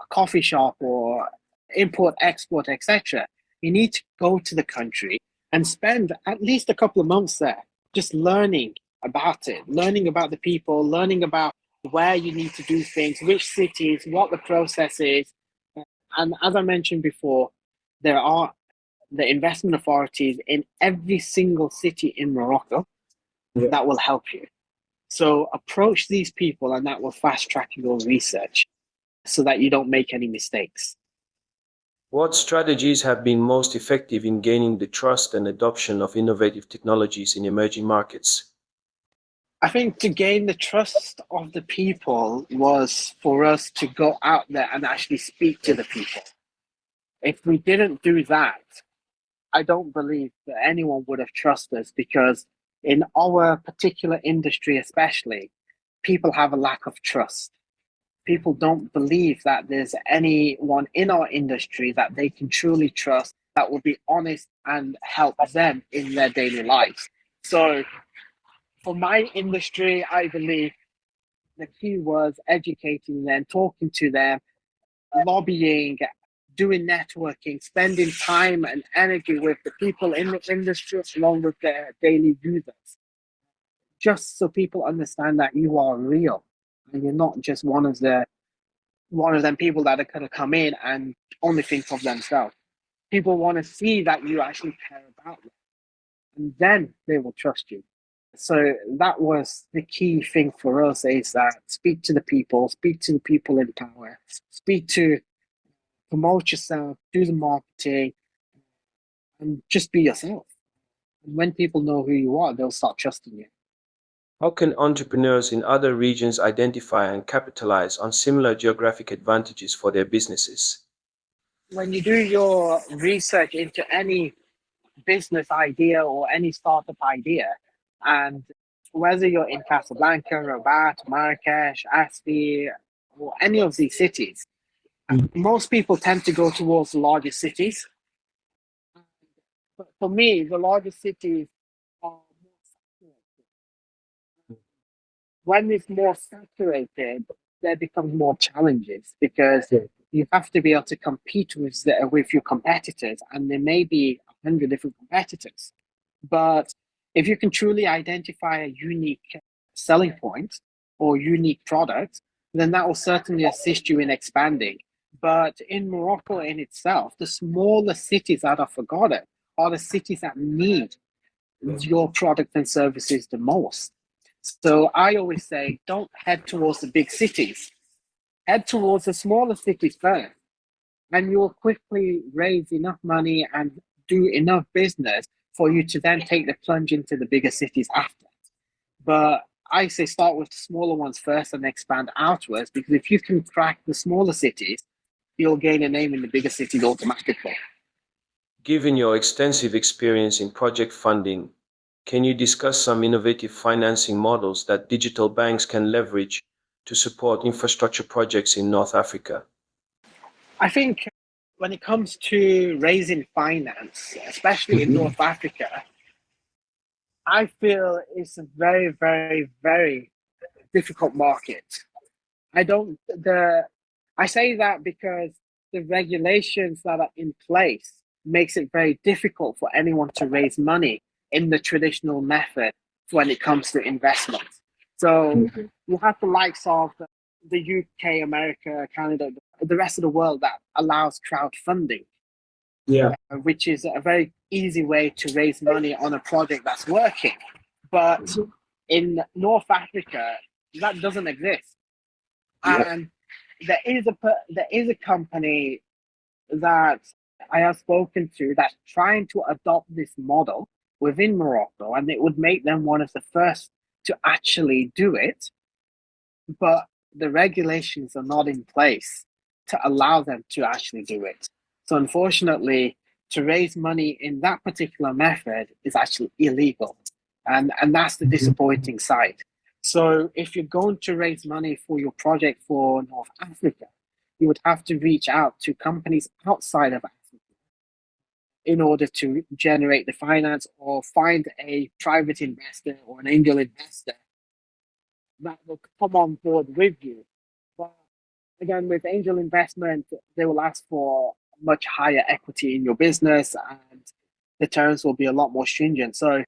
a coffee shop or import, export, etc., you need to go to the country and spend at least a couple of months there just learning about it, learning about the people, learning about where you need to do things, which cities, what the process is. And as I mentioned before, there are the investment authorities in every single city in Morocco that will help you. So approach these people and that will fast track your research so that you don't make any mistakes. What strategies have been most effective in gaining the trust and adoption of innovative technologies in emerging markets? I think to gain the trust of the people was for us to go out there and actually speak to the people. If we didn't do that, I don't believe that anyone would have trusted us because in our particular industry, especially, people have a lack of trust. People don't believe that there's anyone in our industry that they can truly trust that will be honest and help them in their daily lives. So for my industry, I believe the key was educating them, talking to them, lobbying, doing networking, spending time and energy with the people in the industry along with their daily users, just so people understand that you are real and you're not just one of them people that are going to come in and only think of themselves. People want to see that you actually care about them, and then they will trust you. So that was the key thing for us: is that speak to the people, speak to the people in power, speak to promote yourself, do the marketing, and just be yourself. And when people know who you are, they'll start trusting you. How can entrepreneurs in other regions identify and capitalize on similar geographic advantages for their businesses? When you do your research into any business idea or any startup idea, and whether you're in Casablanca, Rabat, Marrakesh, Asti, or any of these cities, most people tend to go towards the larger cities. But for me, the larger cities are more saturated. When it's more saturated, there becomes more challenges because you have to be able to compete with your competitors, and there may be 100 different competitors. But if you can truly identify a unique selling point or unique product, then that will certainly assist you in expanding. But in Morocco in itself, the smaller cities that are forgotten are the cities that need your product and services the most. So I always say, don't head towards the big cities, head towards the smaller cities first, and you'll quickly raise enough money and do enough business for you to then take the plunge into the bigger cities after. But I say start with the smaller ones first and expand outwards, because if you can crack the smaller cities, you'll gain a name in the bigger cities automatically. Given your extensive experience in project funding, can you discuss some innovative financing models that digital banks can leverage to support infrastructure projects in North Africa? I think when it comes to raising finance, especially in North Africa, I feel it's a very, very, very difficult market. I don't the I say that because the regulations that are in place makes it very difficult for anyone to raise money in the traditional method when it comes to investment. So you have the likes of the UK, America, Canada, the rest of the world that allows crowdfunding, Yeah. which is a very easy way to raise money on a project that's working. But in North Africa, that doesn't exist. Yeah. And there is a company that I have spoken to that's trying to adopt this model within Morocco, and it would make them one of the first to actually do it. But the regulations are not in place to allow them to actually do it. So unfortunately, to raise money in that particular method is actually illegal. And that's the disappointing side. So if you're going to raise money for your project for North Africa, you would have to reach out to companies outside of Africa in order to generate the finance, or find a private investor or an angel investor that will come on board with you. But again, with angel investment, they will ask for much higher equity in your business, and the terms will be a lot more stringent. So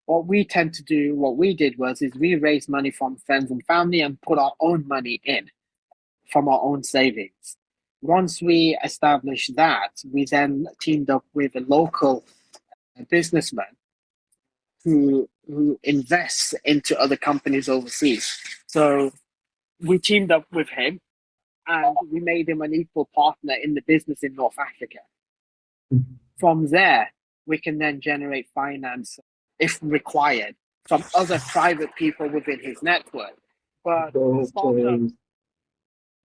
what we tend to do, what we did was, is we raised money from friends and family and put our own money in from our own savings. Once we established that, we then teamed up with a local businessman who invests into other companies overseas. So we teamed up with him, and we made him an equal partner in the business in North Africa. From there, we can then generate finance if required from other private people within his network. But startups,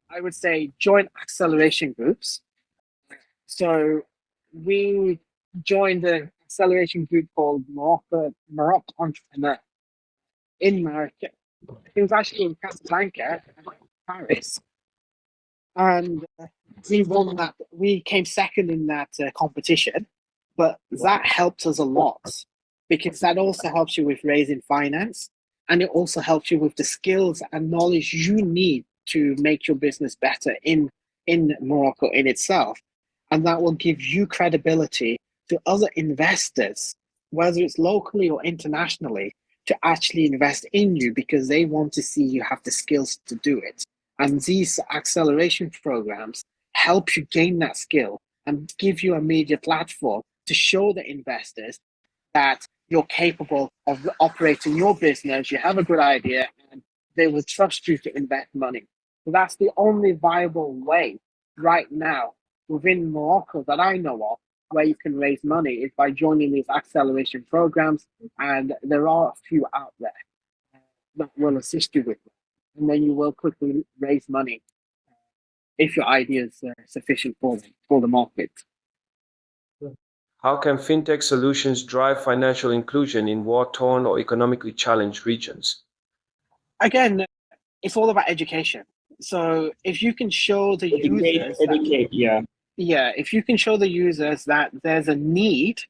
I would say, join acceleration groups. So we joined an acceleration group called Morocco Entrepreneur in America. It was actually in Casablanca, Paris, and we won that. We came second in that competition, but that helped us a lot, because that also helps you with raising finance, and it also helps you with the skills and knowledge you need to make your business better in Morocco in itself. And that will give you credibility to other investors, whether it's locally or internationally, to actually invest in you, because they want to see you have the skills to do it. And these acceleration programs help you gain that skill and give you a media platform to show the investors that you're capable of operating your business, you have a good idea, and they will trust you to invest money. So that's the only viable way right now within Morocco that I know of where you can raise money, is by joining these acceleration programs. And there are a few out there that will assist you with it. And then you will quickly raise money if your idea is sufficient for the market. How can fintech solutions drive financial inclusion in war-torn or economically challenged regions? Again, it's all about education. So if you can show the users if you can show the users that there's a need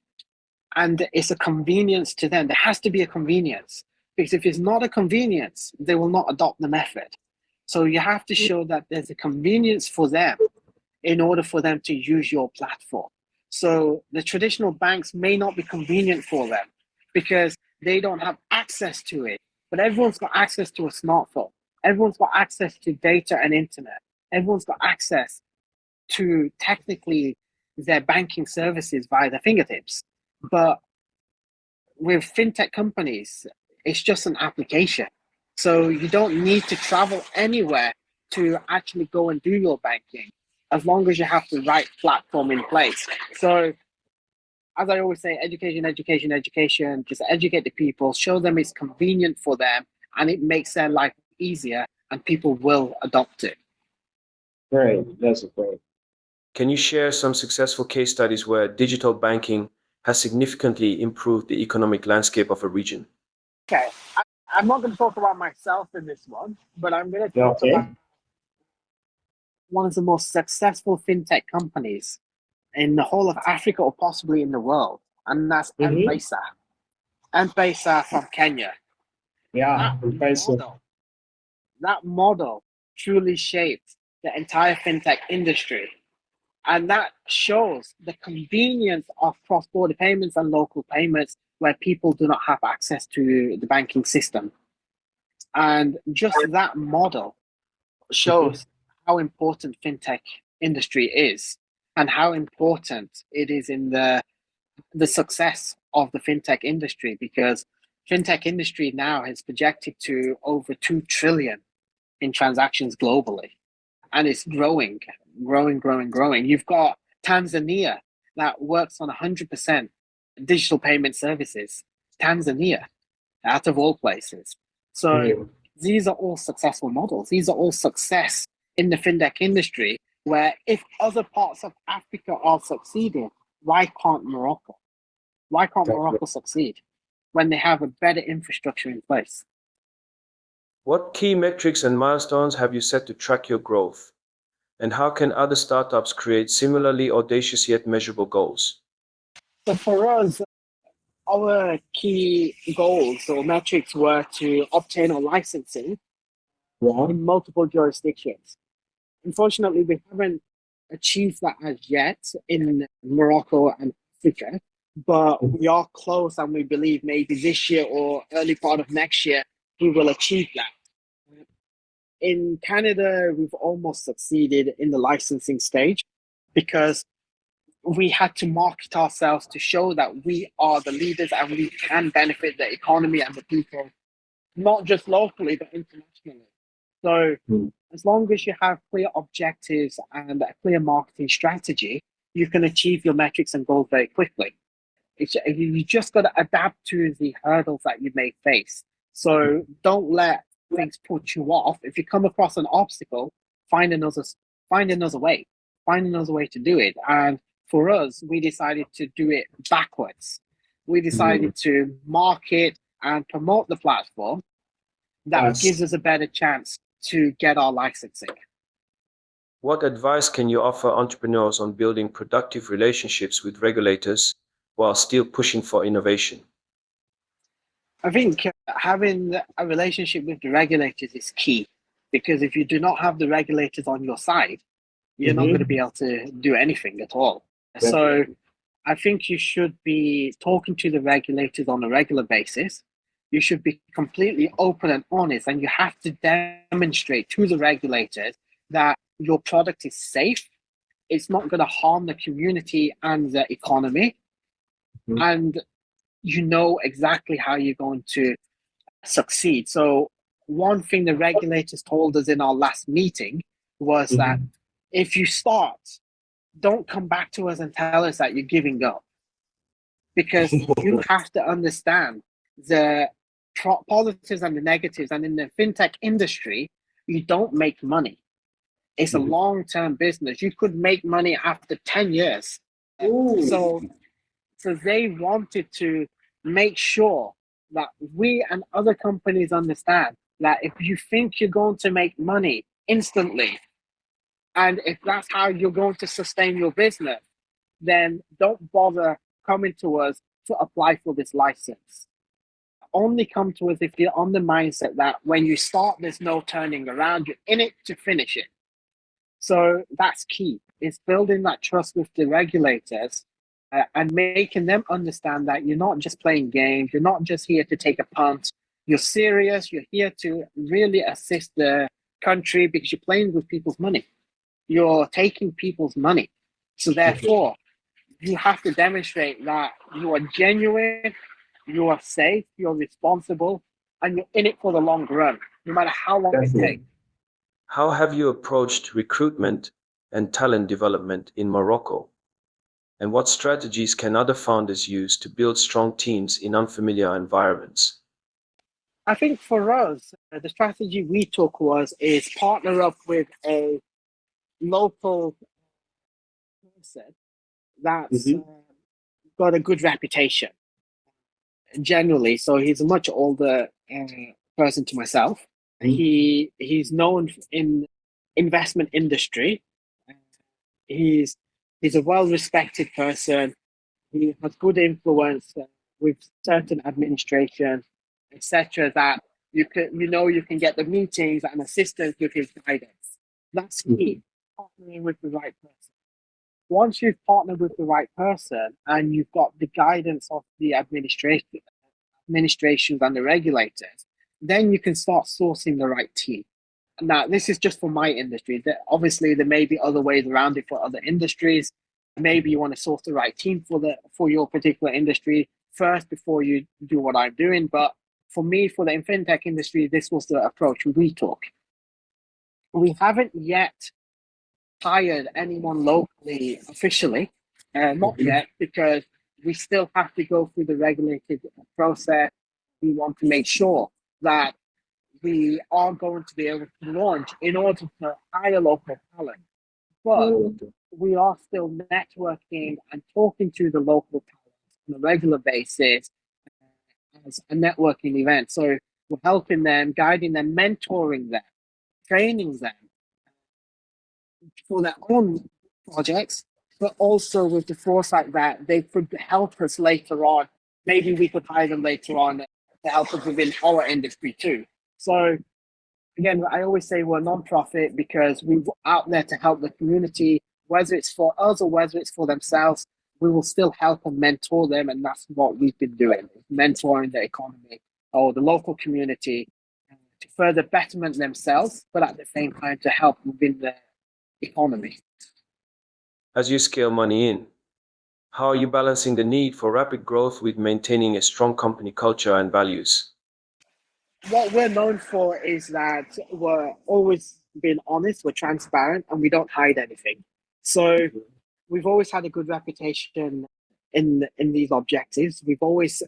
and it's a convenience to them, there has to be a convenience. Because if it's not a convenience, they will not adopt the method. So you have to show that there's a convenience for them in order for them to use your platform. So the traditional banks may not be convenient for them because they don't have access to it. But everyone's got access to a smartphone. Everyone's got access to data and internet. Everyone's got access to technically their banking services via their fingertips. But with fintech companies, it's just an application. So you don't need to travel anywhere to actually go and do your banking, as long as you have the right platform in place. So, as I always say, education, education, education, just educate the people, show them it's convenient for them, and it makes their life easier, and people will adopt it. Great. That's great. Can you share some successful case studies where digital banking has significantly improved the economic landscape of a region? Okay, I'm not going to talk about myself in this one, but I'm going to talk about Okay. one of the most successful fintech companies in the whole of Africa or possibly in the world, and that's Mm-hmm. M-Pesa. M-Pesa from Kenya. Yeah. That Peso. model, that model truly shaped the entire fintech industry. And that shows the convenience of cross-border payments and local payments where people do not have access to the banking system. And just that model shows how important fintech industry is and how important it is in the success of the fintech industry, because fintech industry now is projected to over 2 trillion in transactions globally, and it's growing, growing, growing, growing. You've got Tanzania that works on 100% digital payment services. Tanzania, out of all places. So Mm. these are all successful models. These are all success in the fintech industry, where if other parts of Africa are succeeding, why can't Morocco? Why can't That's great. Morocco succeed when they have a better infrastructure in place? What key metrics and milestones have you set to track your growth? And how can other startups create similarly audacious yet measurable goals? So for us, our key goals or metrics were to obtain a licensing Yeah. in multiple jurisdictions. Unfortunately, we haven't achieved that as yet in Morocco and Africa, but we are close, and we believe maybe this year or early part of next year we will achieve that. In Canada, we've almost succeeded in the licensing stage because we had to market ourselves to show that we are the leaders and we can benefit the economy and the people, not just locally but internationally. So Mm. as long as you have clear objectives and a clear marketing strategy, you can achieve your metrics and goals very quickly. You just got to adapt to the hurdles that you may face. So don't let things put you off. If you come across an obstacle, find another find another way. Find another way to do it. And for us, we decided to do it backwards. We Mm. decided to market and promote the platform that That's gives us a better chance to get our licensing. What advice can you offer entrepreneurs on building productive relationships with regulators while still pushing for innovation? I think having a relationship with the regulators is key, because if you do not have the regulators on your side, you're not going to mm-hmm. be able to do anything at all. So Definitely. I think you should be talking to the regulators on a regular basis. You should be completely open and honest, and you have to demonstrate to the regulators that your product is safe. It's not going to harm the community and the economy, Mm. and you know exactly how you're going to succeed. So, one thing the regulators told us in our last meeting was that Mhm. if you start, don't come back to us and tell us that you're giving up, because you have to understand the positives and the negatives. And in the fintech industry, you don't make money. It's a Mhm. long-term business. You could make money after 10 years. Ooh. So, so they wanted to make sure that we and other companies understand that if you think you're going to make money instantly, and if that's how you're going to sustain your business, then don't bother coming to us to apply for this license. Only come to us if you're on the mindset that when you start, there's no turning around. You're in it to finish it. So that's key. It's building that trust with the regulators, and making them understand that you're not just playing games. You're not just here to take a punt. You're serious. You're here to really assist the country, because you're playing with people's money. You're taking people's money. So Okay. therefore, you have to demonstrate that you are genuine you are safe, you're responsible, and you're in it for the long run, no matter how long it Definitely. takes. How have you approached recruitment and talent development in Morocco? And what strategies can other founders use to build strong teams in unfamiliar environments? I think for us, the strategy we took is partner up with a local person that's got a good reputation generally. So he's a much older person to myself. He's known in investment industry. He's he's a well respected person. He has good influence with certain administration, etc. That you can get the meetings and assistance with his guidance. That's key. Partnering with the right person. Once you've partnered with the right person and you've got the guidance of the administrations and the regulators, then you can start sourcing the right team. Now, this is just for my industry. Obviously, there may be other ways around it for other industries. Maybe you want to source the right team for your particular industry first before you do what I'm doing. But for me, for the fintech industry, this was the approach we took. We haven't yet hired anyone locally officially, not yet, because we still have to go through the regulated process. We want to make sure that we are going to be able to launch in order to hire local talent. But we are still networking and talking to the local talent on a regular basis as a networking event. So we're helping them, guiding them, mentoring them, training them for their own projects, but also with the foresight that they could help us later on. Maybe we could hire them later on to help us within our industry too. So again, I always say we're a non-profit because we're out there to help the community, whether it's for us or whether it's for themselves. We will still help and mentor them, and that's what we've been doing, mentoring the economy or the local community to further betterment themselves, but at the same time to help within the economy. As you scale money in, how are you balancing the need for rapid growth with maintaining a strong company culture and values? What we're known for is that we're always being honest, we're transparent, and we don't hide anything. So we've always had a good reputation in these objectives. We've always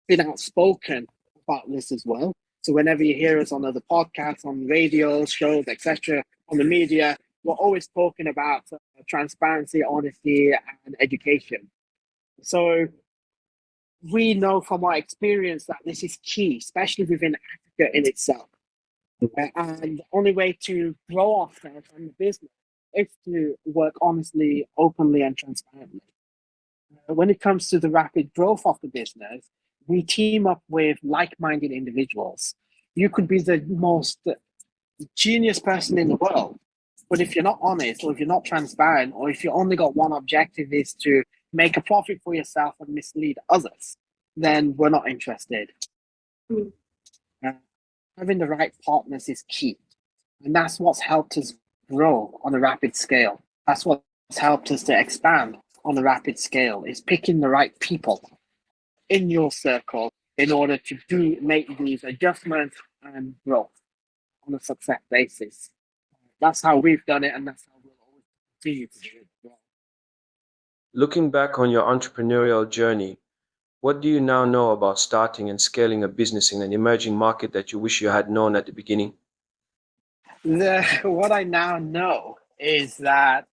been outspoken about this as well. So whenever you hear us on other podcasts, on radio shows, etc., on the media, we're always talking about transparency, honesty, and education. So we know from our experience that this is key, especially within Africa in itself. And the only way to grow ourselves and the business is to work honestly, openly, and transparently. When it comes to the rapid growth of the business, we team up with like-minded individuals. You could be the most genius person in the world, but if you're not honest, or if you're not transparent, or if you only got one objective is to make a profit for yourself and mislead others, then we're not interested. Having the right partners is key. And that's what's helped us grow on a rapid scale. That's what's helped us to expand on a rapid scale, is picking the right people in your circle in order to make these adjustments and grow on a success basis. That's how we've done it, and that's how we'll always continue to do it. Looking back on your entrepreneurial journey, what do you now know about starting and scaling a business in an emerging market that you wish you had known at the beginning? What I now know is that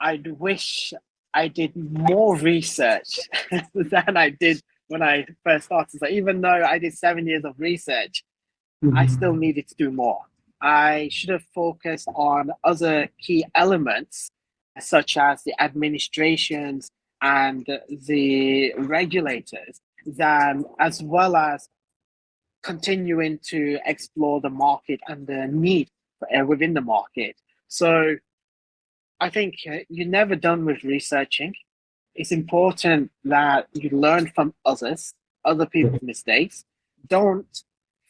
I wish I did more research than I did when I first started. So even though I did 7 years of research, I still needed to do more. I should have focused on other key elements, such as the administrations and the regulators, as well as continuing to explore the market and the need within the market. So I think you're never done with researching. It's important that you learn from others, other people's mistakes. Don't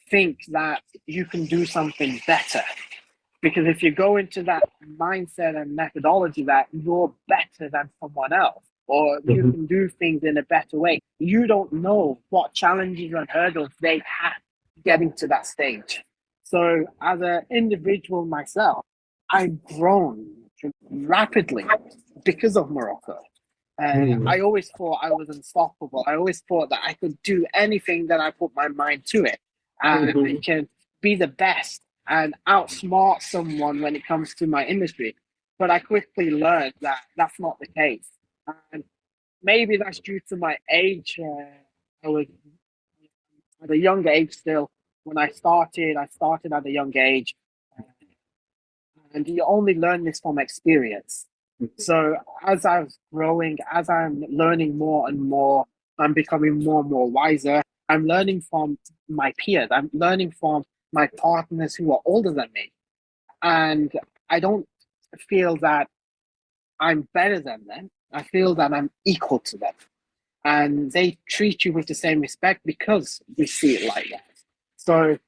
think that you can do something better. Because if you go into that mindset and methodology that you're better than someone else, or you can do things in a better way. You don't know what challenges and hurdles they had getting to that stage. So as an individual myself, I've grown rapidly because of Morocco. I always thought I was unstoppable. I always thought that I could do anything that I put my mind to it. And I can be the best and outsmart someone when it comes to my industry. But I quickly learned that that's not the case. And maybe that's due to my age. I was at a young age still. When I started at a young age. And you only learn this from experience. So as I was growing, as I'm learning more and more, I'm becoming more and more wiser. I'm learning from my peers. I'm learning from my partners who are older than me. And I don't feel that I'm better than them. I feel that I'm equal to them. And they treat you with the same respect because we see it like that. So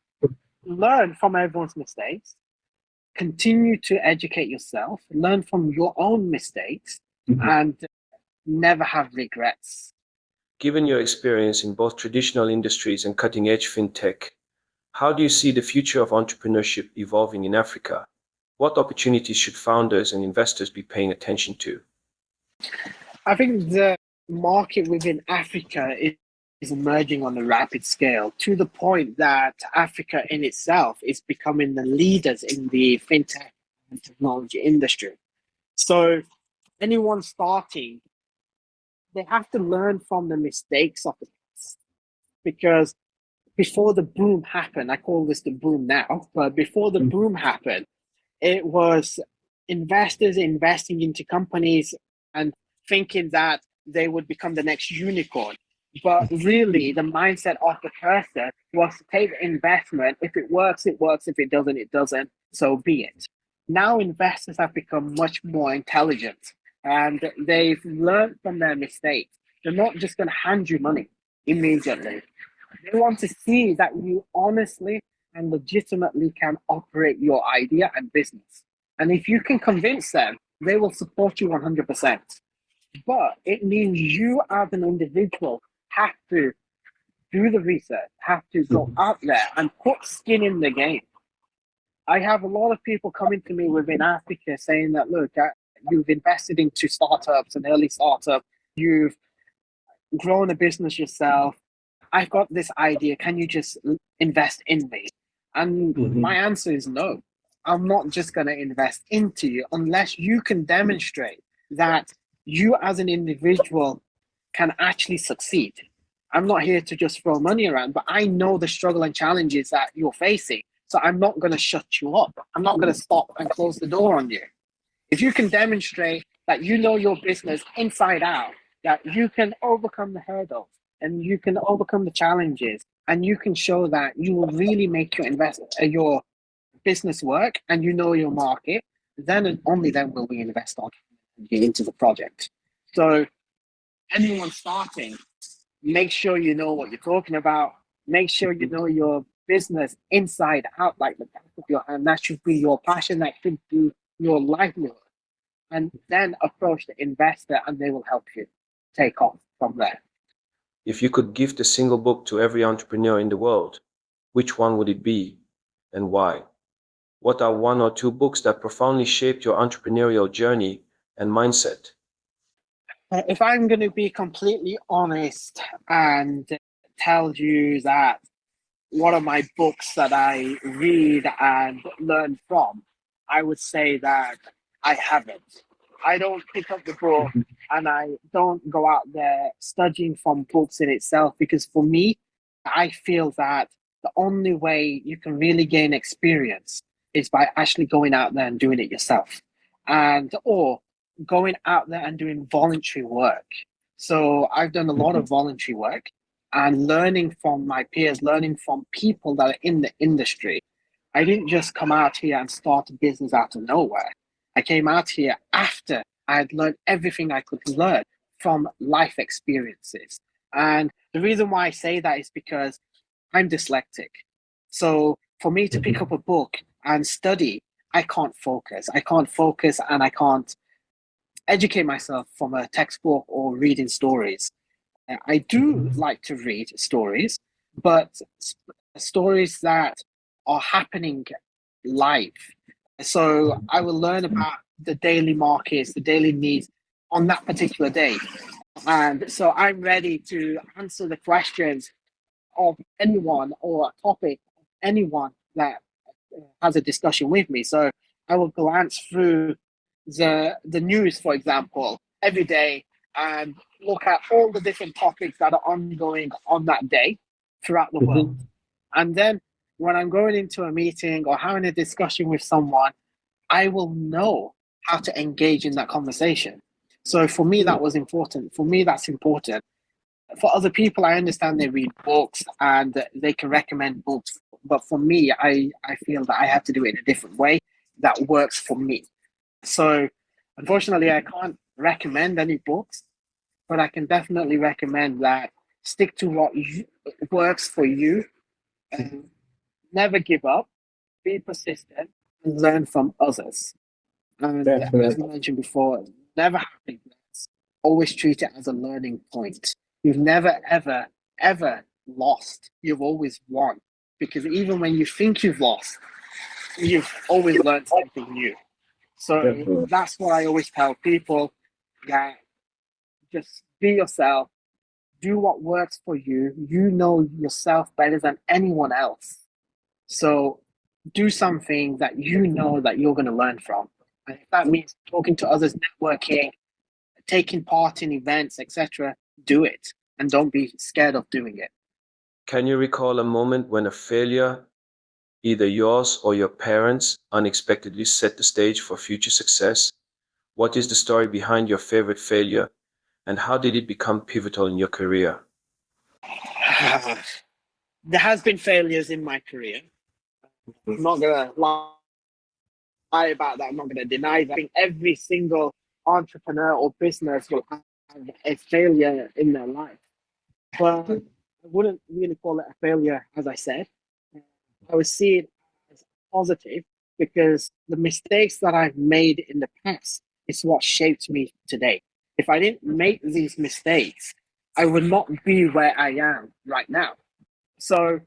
learn from everyone's mistakes, continue to educate yourself, learn from your own mistakes, and never have regrets. Given your experience in both traditional industries and cutting-edge fintech, how do you see the future of entrepreneurship evolving in Africa? What opportunities should founders and investors be paying attention to? I think the market within Africa is emerging on a rapid scale to the point that Africa in itself is becoming the leaders in the fintech and technology industry. So anyone starting, they have to learn from the mistakes of the past, because before the boom happened, I call this the boom now, but before the boom happened, it was investors investing into companies and thinking that they would become the next unicorn. But really, the mindset of the person was to take the investment. If it works, it works. If it doesn't, it doesn't. So be it. Now, investors have become much more intelligent and they've learned from their mistakes. They're not just going to hand you money immediately. They want to see that you honestly and legitimately can operate your idea and business. And if you can convince them, they will support you 100%. But it means you as an individual have to do the research, have to go out there and put skin in the game. I have a lot of people coming to me within Africa saying that, look, you've invested into startups and early startup, you've grown a business yourself. I've got this idea. Can you just invest in me? And my answer is no. I'm not just going to invest into you unless you can demonstrate that you as an individual can actually succeed. I'm not here to just throw money around, but I know the struggle and challenges that you're facing. So I'm not going to shut you up. I'm not going to stop and close the door on you. If you can demonstrate that you know your business inside out, that you can overcome the hurdles and you can overcome the challenges, and you can show that you will really make your business work and you know your market, then and only then will we invest on you into the project. So anyone starting, make sure you know what you're talking about. Make sure you know your business inside out, like the back of your hand. That should be your passion. That should be your livelihood. And then approach the investor and they will help you take off from there. If you could gift a single book to every entrepreneur in the world, which one would it be and why? What are one or two books that profoundly shaped your entrepreneurial journey and mindset? If I'm going to be completely honest and tell you that one of my books that I read and learn from, I would say that I haven't. I don't pick up the book and I don't go out there studying from books in itself, because for me, I feel that the only way you can really gain experience is by actually going out there and doing it yourself, and or going out there and doing voluntary work. So I've done a lot of voluntary work and learning from my peers, learning from people that are in the industry. I didn't just come out here and start a business out of nowhere. I came out here after I had learned everything I could learn from life experiences. And the reason why I say that is because I'm dyslexic. So for me to pick up a book and study, I can't focus. I can't focus and I can't educate myself from a textbook or reading stories. I do like to read stories, but stories that are happening live. So I will learn about the daily markets, the daily needs on that particular day. And so I'm ready to answer the questions of anyone or a topic of anyone that has a discussion with me. So I will glance through the news, for example, every day and look at all the different topics that are ongoing on that day throughout the world. And then when I'm going into a meeting or having a discussion with someone, I will know how to engage in that conversation. So for me, that was important. For me, that's important. For other people, I understand they read books and they can recommend books. But for me, I feel that I have to do it in a different way that works for me. So unfortunately, I can't recommend any books, but I can definitely recommend that stick to what works for you and never give up, be persistent, and learn from others. And as you mentioned before, never have regrets. Always treat it as a learning point. You've never, ever, ever lost. You've always won. Because even when you think you've lost, you've always learned something new. So that's what I always tell people, that just be yourself, do what works for you. You know yourself better than anyone else. So do something that you know that you're going to learn from. And if that means talking to others, networking, taking part in events, etc., do it. And don't be scared of doing it. Can you recall a moment when a failure, either yours or your parents, unexpectedly set the stage for future success? What is the story behind your favorite failure, and how did it become pivotal in your career? There has been failures in my career. I'm not going to lie about that. I'm not going to deny that. I think every single entrepreneur or business will have a failure in their life. But I wouldn't really call it a failure, as I said. I would see it as positive because the mistakes that I've made in the past is what shaped me today. If I didn't make these mistakes, I would not be where I am right now. So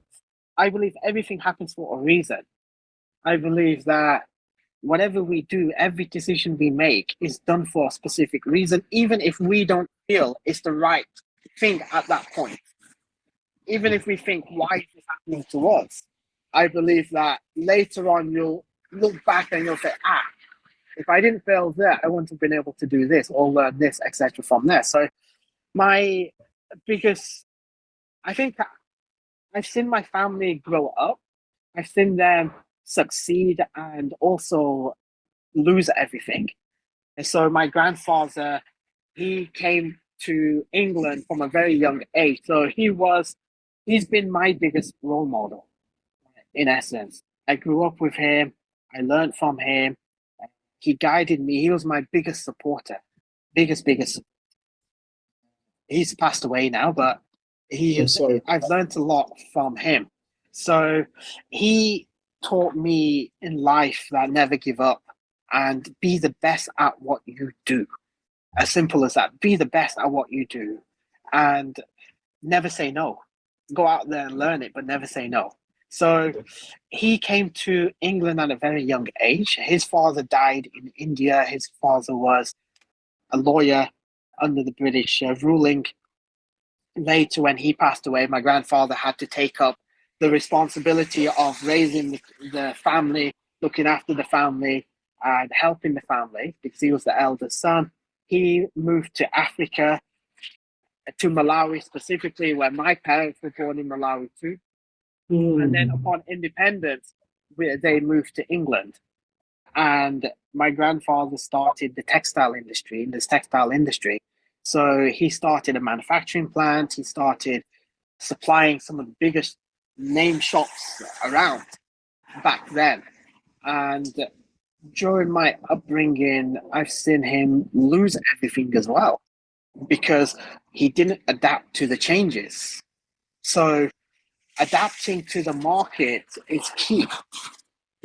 I believe everything happens for a reason. I believe that whatever we do, every decision we make is done for a specific reason, even if we don't feel it's the right thing at that point. Even if we think, why is this happening to us? I believe that later on you'll look back and you'll say, if I didn't fail there, I wouldn't have been able to do this or learn this, etc. from there. So my biggest, I think I've seen my family grow up. I've seen them succeed and also lose everything. And so my grandfather, he came to England from a very young age. So he's been my biggest role model in essence. I grew up with him. I learned from him. He guided me. He was my biggest supporter, biggest. He's passed away now, but I've learned a lot from him. So he taught me in life that never give up and be the best at what you do. As simple as that. Be the best at what you do and never say no. Go out there and learn it, but never say no. So he came to England at a very young age. His father died in India. His father was a lawyer under the British ruling. Later, when he passed away, my grandfather had to take up the responsibility of raising the family, looking after the family, and helping the family because he was the eldest son. He moved to Africa, to Malawi specifically, where my parents were born in Malawi too. And then upon independence, they moved to England. And my grandfather started the textile industry, in this textile industry. So he started a manufacturing plant. He started supplying some of the biggest name shops around back then. And during my upbringing, I've seen him lose everything as well because he didn't adapt to the changes. So adapting to the market is key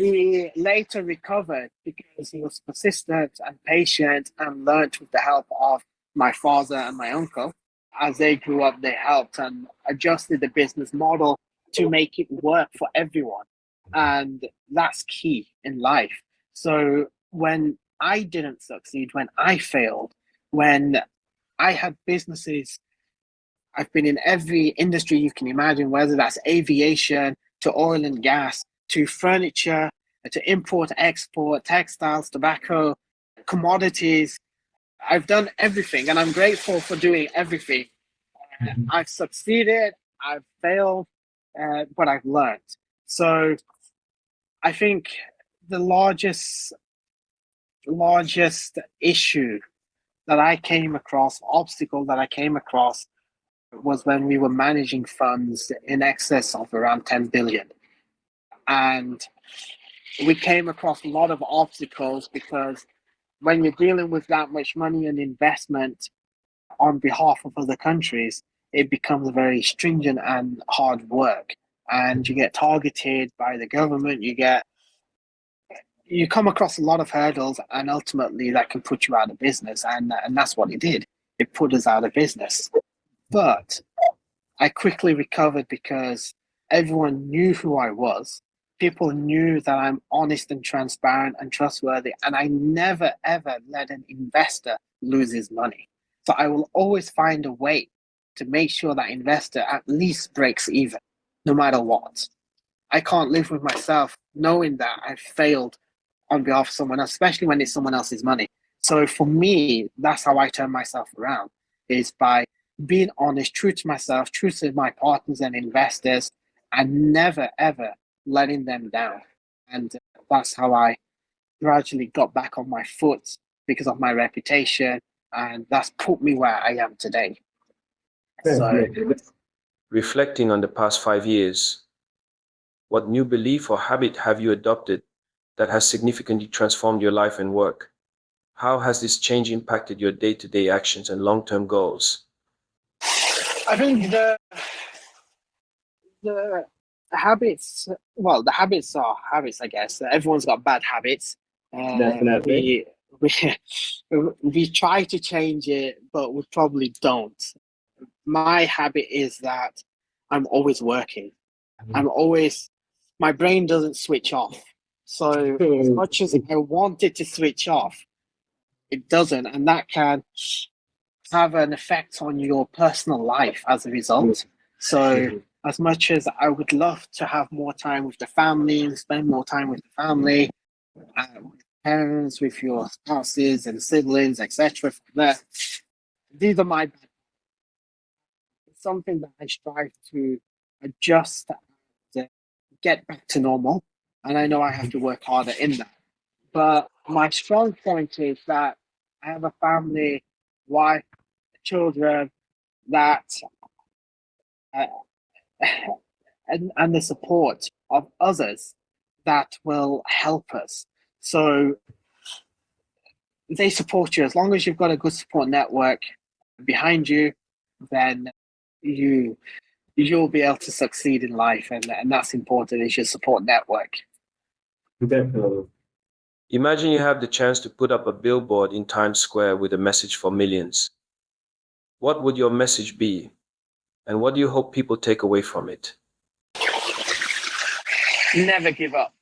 He later recovered because he was persistent and patient and learned with the help of my father and my uncle. As they grew up, they helped and adjusted the business model to make it work for everyone. And that's key in life. So when I didn't succeed, when I failed, when I had businesses, I've been in every industry you can imagine, whether that's aviation to oil and gas to furniture to import, export, textiles, tobacco, commodities. I've done everything and I'm grateful for doing everything. Mhm. I've succeeded, I've failed, but I've learned. So I think the largest issue that I came across, obstacle that I came across, was when we were managing funds in excess of around 10 billion. And we came across a lot of obstacles because when you're dealing with that much money and investment on behalf of other countries, it becomes very stringent and hard work. And you get targeted by the government, you come across a lot of hurdles, and ultimately that can put you out of business. And that's what it did. It put us out of business. But I quickly recovered because everyone knew who I was. People knew that I'm honest and transparent and trustworthy, and I never ever let an investor lose his money. So I will always find a way to make sure that investor at least breaks even, no matter what. I can't live with myself knowing that I've failed on behalf of someone else, especially when it's someone else's money. So for me, that's how I turn myself around, is by being honest, true to myself, true to my partners and investors, and never ever letting them down. And that's how I gradually got back on my foot because of my reputation, and that's put me where I am today. So Reflecting on the past 5 years, what new belief or habit have you adopted that has significantly transformed your life and work? How has this change impacted your day-to-day actions and long-term goals? I think the habits, well, the habits are habits, I guess. Everyone's got bad habits. Definitely. We we try to change it, but we probably don't. My habit is that I'm always working. I'm always, my brain doesn't switch off. So as much as I want it to switch off, it doesn't, and that can have an effect on your personal life as a result. So as much as I would love to have more time with the family and spend more time with the family, with parents, with your spouses and siblings, etc., these are my, it's something that I strive to adjust to get back to normal. And I know I have to work harder in that. But my strong point is that I have a family, wife, children that, uh, and the support of others that will help us. So they support you. As long as you've got a good support network behind you, then you you'll be able to succeed in life, and that's important, is your support network. Definitely. Imagine you have the chance to put up a billboard in Times Square with a message for millions. What would your message be? And what do you hope people take away from it? Never give up.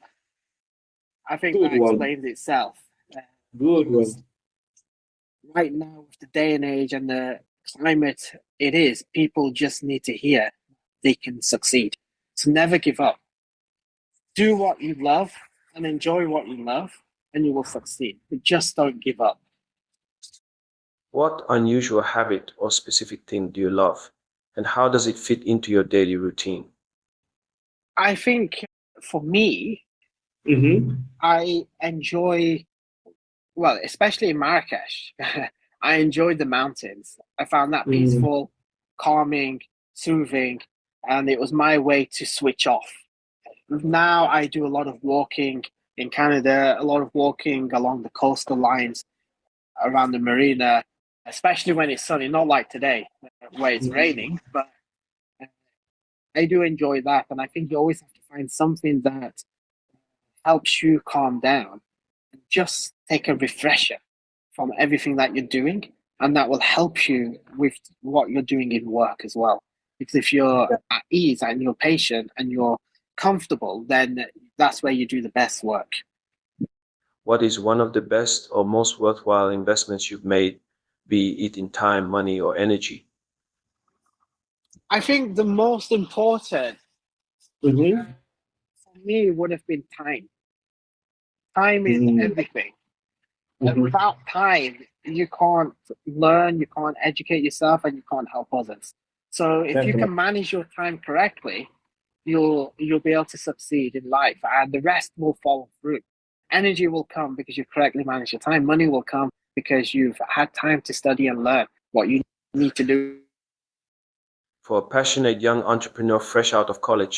I think Good that one. explains itself. Uh, Good because one. right now, with the day and age and the climate it is, people just need to hear they can succeed. So never give up. Do what you love and enjoy what you love, and you will succeed. But just don't give up. What unusual habit or specific thing do you love? And how does it fit into your daily routine? I think for me, Mm-hmm. I enjoy, well, especially in Marrakesh, I enjoyed the mountains. I found that Mm. peaceful, calming, soothing, and it was my way to switch off. Now I do a lot of walking in Canada, a lot of walking along the coastal lines around the marina, especially when it's sunny, not like today where it's raining, but I do enjoy that. And I think you always have to find something that helps you calm down. Just take a refresher from everything that you're doing, and that will help you with what you're doing in work as well. Because if you're at ease and you're patient and you're comfortable, then that's where you do the best work. What is one of the best or most worthwhile investments you've made, be it in time, money, or energy? I think the most important Mm-hmm. for me would have been time. Time is Mm-hmm. everything. And without time, you can't learn, you can't educate yourself, and you can't help others. So if you Definitely. can manage your time correctly, you'll be able to succeed in life, and the rest will follow through. Energy will come because you correctly manage your time. Money will come because you've had time to study and learn what you need to do. For a passionate young entrepreneur fresh out of college,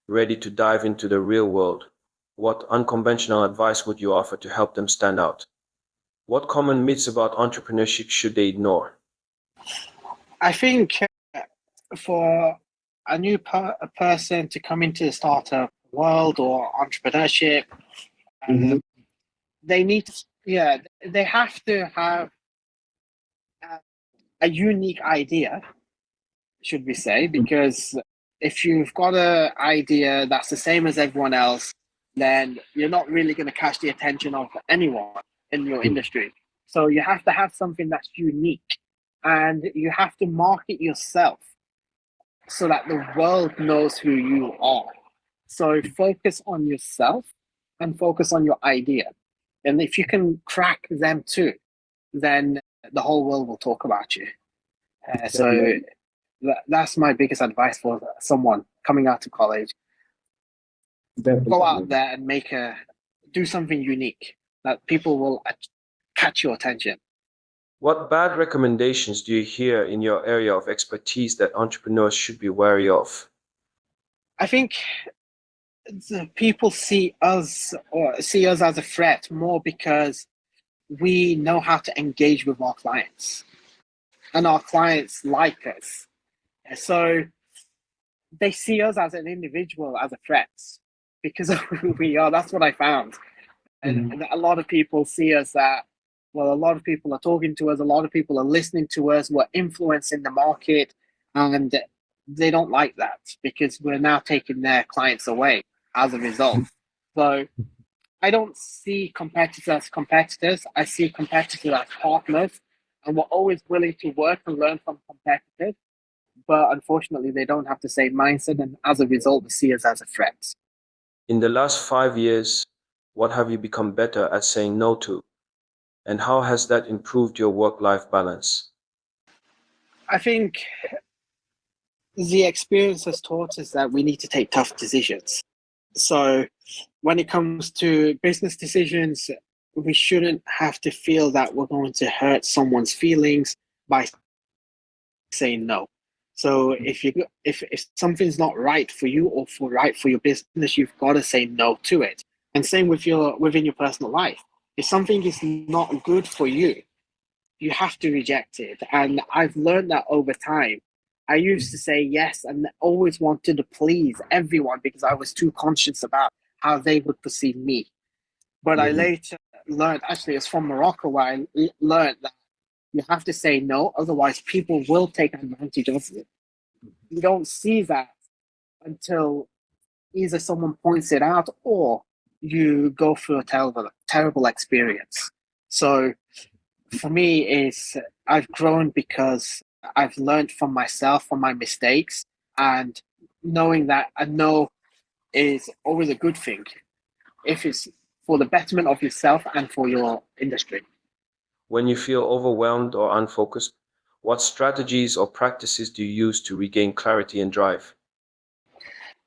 ready to dive into the real world, what unconventional advice would you offer to help them stand out? What common myths about entrepreneurship should they ignore? I think for a person to come into the startup world or entrepreneurship, Mm-hmm. they need to, yeah, they have to have uh, a unique idea, should we say, because if you've got an idea that's the same as everyone else, then you're not really going to catch the attention of anyone in your industry. So you have to have something that's unique, and you have to market yourself so that the world knows who you are. So focus on yourself and focus on your idea. And if you can crack them too, then the whole world will talk about you. So that's my biggest advice for someone coming out of college. Go out Definitely. there and do something unique that people will catch your attention. What bad recommendations do you hear in your area of expertise that entrepreneurs should be wary of? I think the people see us as a threat more because we know how to engage with our clients and our clients like us. So they see us as an individual as a threat because of who we are. That's what I found. Mm-hmm. And a lot of people see us that, well, a lot of people are talking to us, a lot of people are listening to us, we're influencing the market, and they don't like that because we're now taking their clients away as a result. So I don't see competitors as competitors. I see competitors as partners, and we're always willing to work and learn from competitors. But unfortunately, they don't have the same mindset, and as a result, they see us as a threat. In the last 5 years, what have you become better at saying no to? And how has that improved your work life balance? I think the experience has taught us that we need to take tough decisions. So when it comes to business decisions, we shouldn't have to feel that we're going to hurt someone's feelings by saying no. So if something's not right for you or right for your business, you've got to say no to it. And same with within your personal life. If something is not good for you, you have to reject it. And I've learned that over time. I used to say yes and always wanted to please everyone because I was too conscious about how they would perceive me. But I Mm-hmm. later learned, actually, it's from Morocco where I learned that you have to say no, otherwise, people will take advantage of you. You don't see that until either someone points it out or you go through a terrible experience. So for me is I've grown because I've learned from myself, from my mistakes, and knowing that a no is always a good thing if it's for the betterment of yourself and for your industry. When you feel overwhelmed or unfocused, what strategies or practices do you use to regain clarity and drive?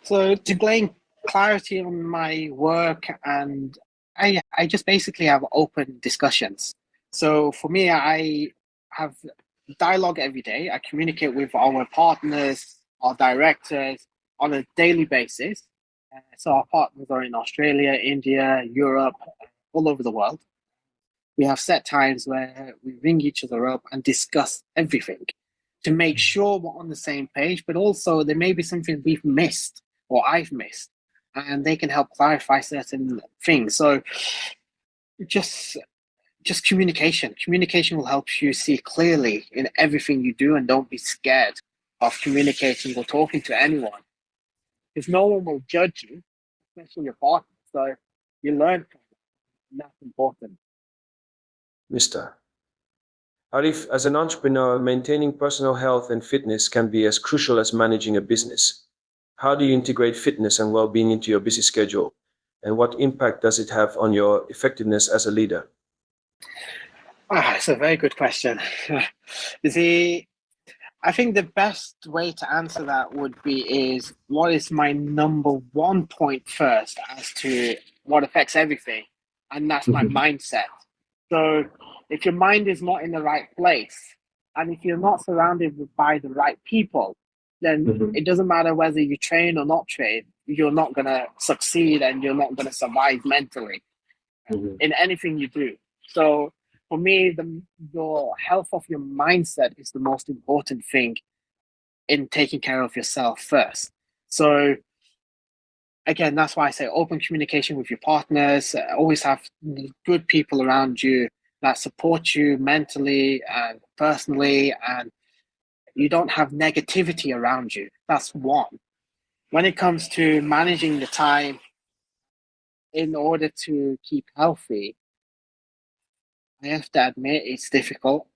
So to gain clarity on my work, and I just basically have open discussions. So for me, I have dialogue every day. I communicate with our partners, our directors on a daily basis. So our partners are in Australia, India, Europe, all over the world. We have set times where we ring each other up and discuss everything to make sure we're on the same page, but also there may be something we've missed or I've missed. and they can help clarify certain things. So just just communication. Communication will help you see clearly in everything you do, and don't be scared of communicating or talking to anyone, because no one will judge you, especially your partner. So you learn from it, and that's important. Mr. Arif, as an entrepreneur, maintaining personal health and fitness can be as crucial as managing a business. How do you integrate fitness and well-being into your busy schedule? And what impact does it have on your effectiveness as a leader? It's a very good question. You see, I think the best way to answer that would be is what is my number one point first as to what affects everything, and that's my mindset. So if your mind is not in the right place, and if you're not surrounded by the right people, then it doesn't matter whether you train or not train, you're not gonna succeed and you're not gonna survive mentally in anything you do. So for me, your health of your mindset is the most important thing in taking care of yourself first. So again, that's why I say open communication with your partners. Always have good people around you that support you mentally and personally, and you don't have negativity around you. That's one. When it comes to managing the time in order to keep healthy, I have to admit it's difficult.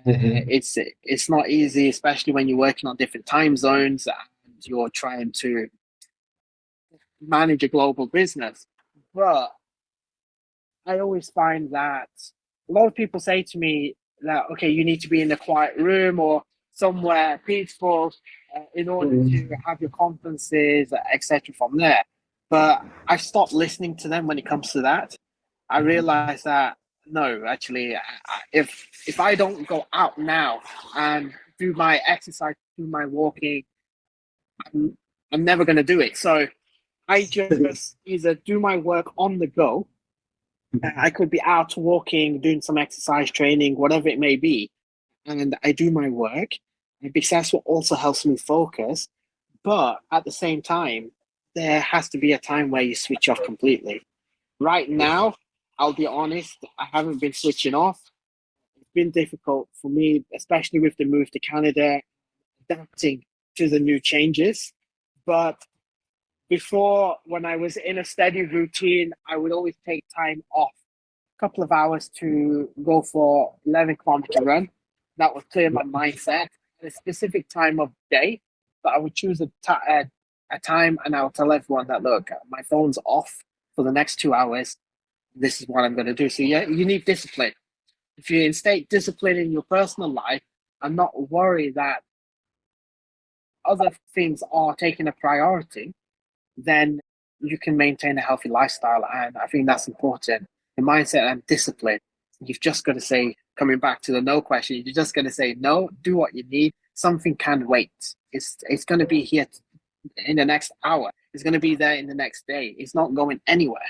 It's not easy, especially when you're working on different time zones and you're trying to manage a global business. But I always find that a lot of people say to me that, okay, you need to be in a quiet room or somewhere peaceful in order to have your conferences, etc. from there. But I've stopped listening to them when it comes to that. I realize that no, actually, if I don't go out now and do my exercise, do my walking, I'm, I'm never going to do it. So I just either do my work on the go. I could be out walking, doing some exercise training, whatever it may be, and I do my work because that's what also helps me focus. But at the same time, there has to be a time where you switch off completely. Right now, I'll be honest, I haven't been switching off. It's been difficult for me, especially with the move to Canada, adapting to the new changes. But before, when I was in a steady routine, I would always take time off, a couple of hours to go for 11-kilometer run. That would clear my mindset at a specific time of day. But I would choose a time, and I would tell everyone that, look, my phone's off for the next 2 hours. This is what I'm going to do. So yeah, you need discipline. If you instate discipline in your personal life and not worry that other things are taking a priority, then you can maintain a healthy lifestyle. And I think that's important. The mindset and discipline. You've just got to say, coming back to the no question, you're just going to say no, do what you need. Something can wait. It's going to be here in the next hour. It's going to be there in the next day. It's not going anywhere.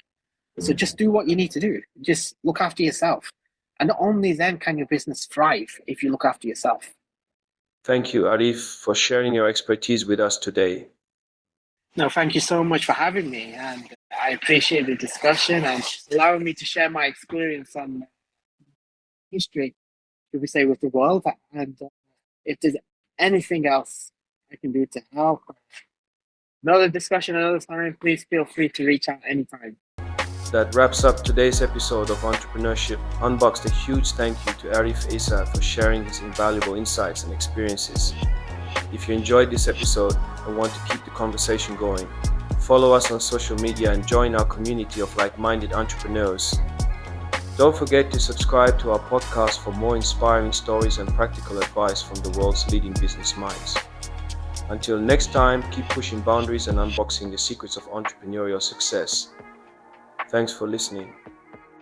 So just do what you need to do. Just look after yourself. And only then can your business thrive if you look after yourself. Thank you, Arif, for sharing your expertise with us today. No, thank you so much for having me. And I appreciate the discussion and allowing me to share my experience on history, should we say, with the world. And if there's anything else I can do to help, another discussion another time, please feel free to reach out anytime. That wraps up today's episode of Entrepreneurship Unboxed. A huge thank you to Arif Esa for sharing his invaluable insights and experiences. If you enjoyed this episode and want to keep the conversation going, follow us on social media and join our community of like-minded entrepreneurs. Don't forget to subscribe to our podcast for more inspiring stories and practical advice from the world's leading business minds. Until next time, keep pushing boundaries and unboxing the secrets of entrepreneurial success. Thanks for listening.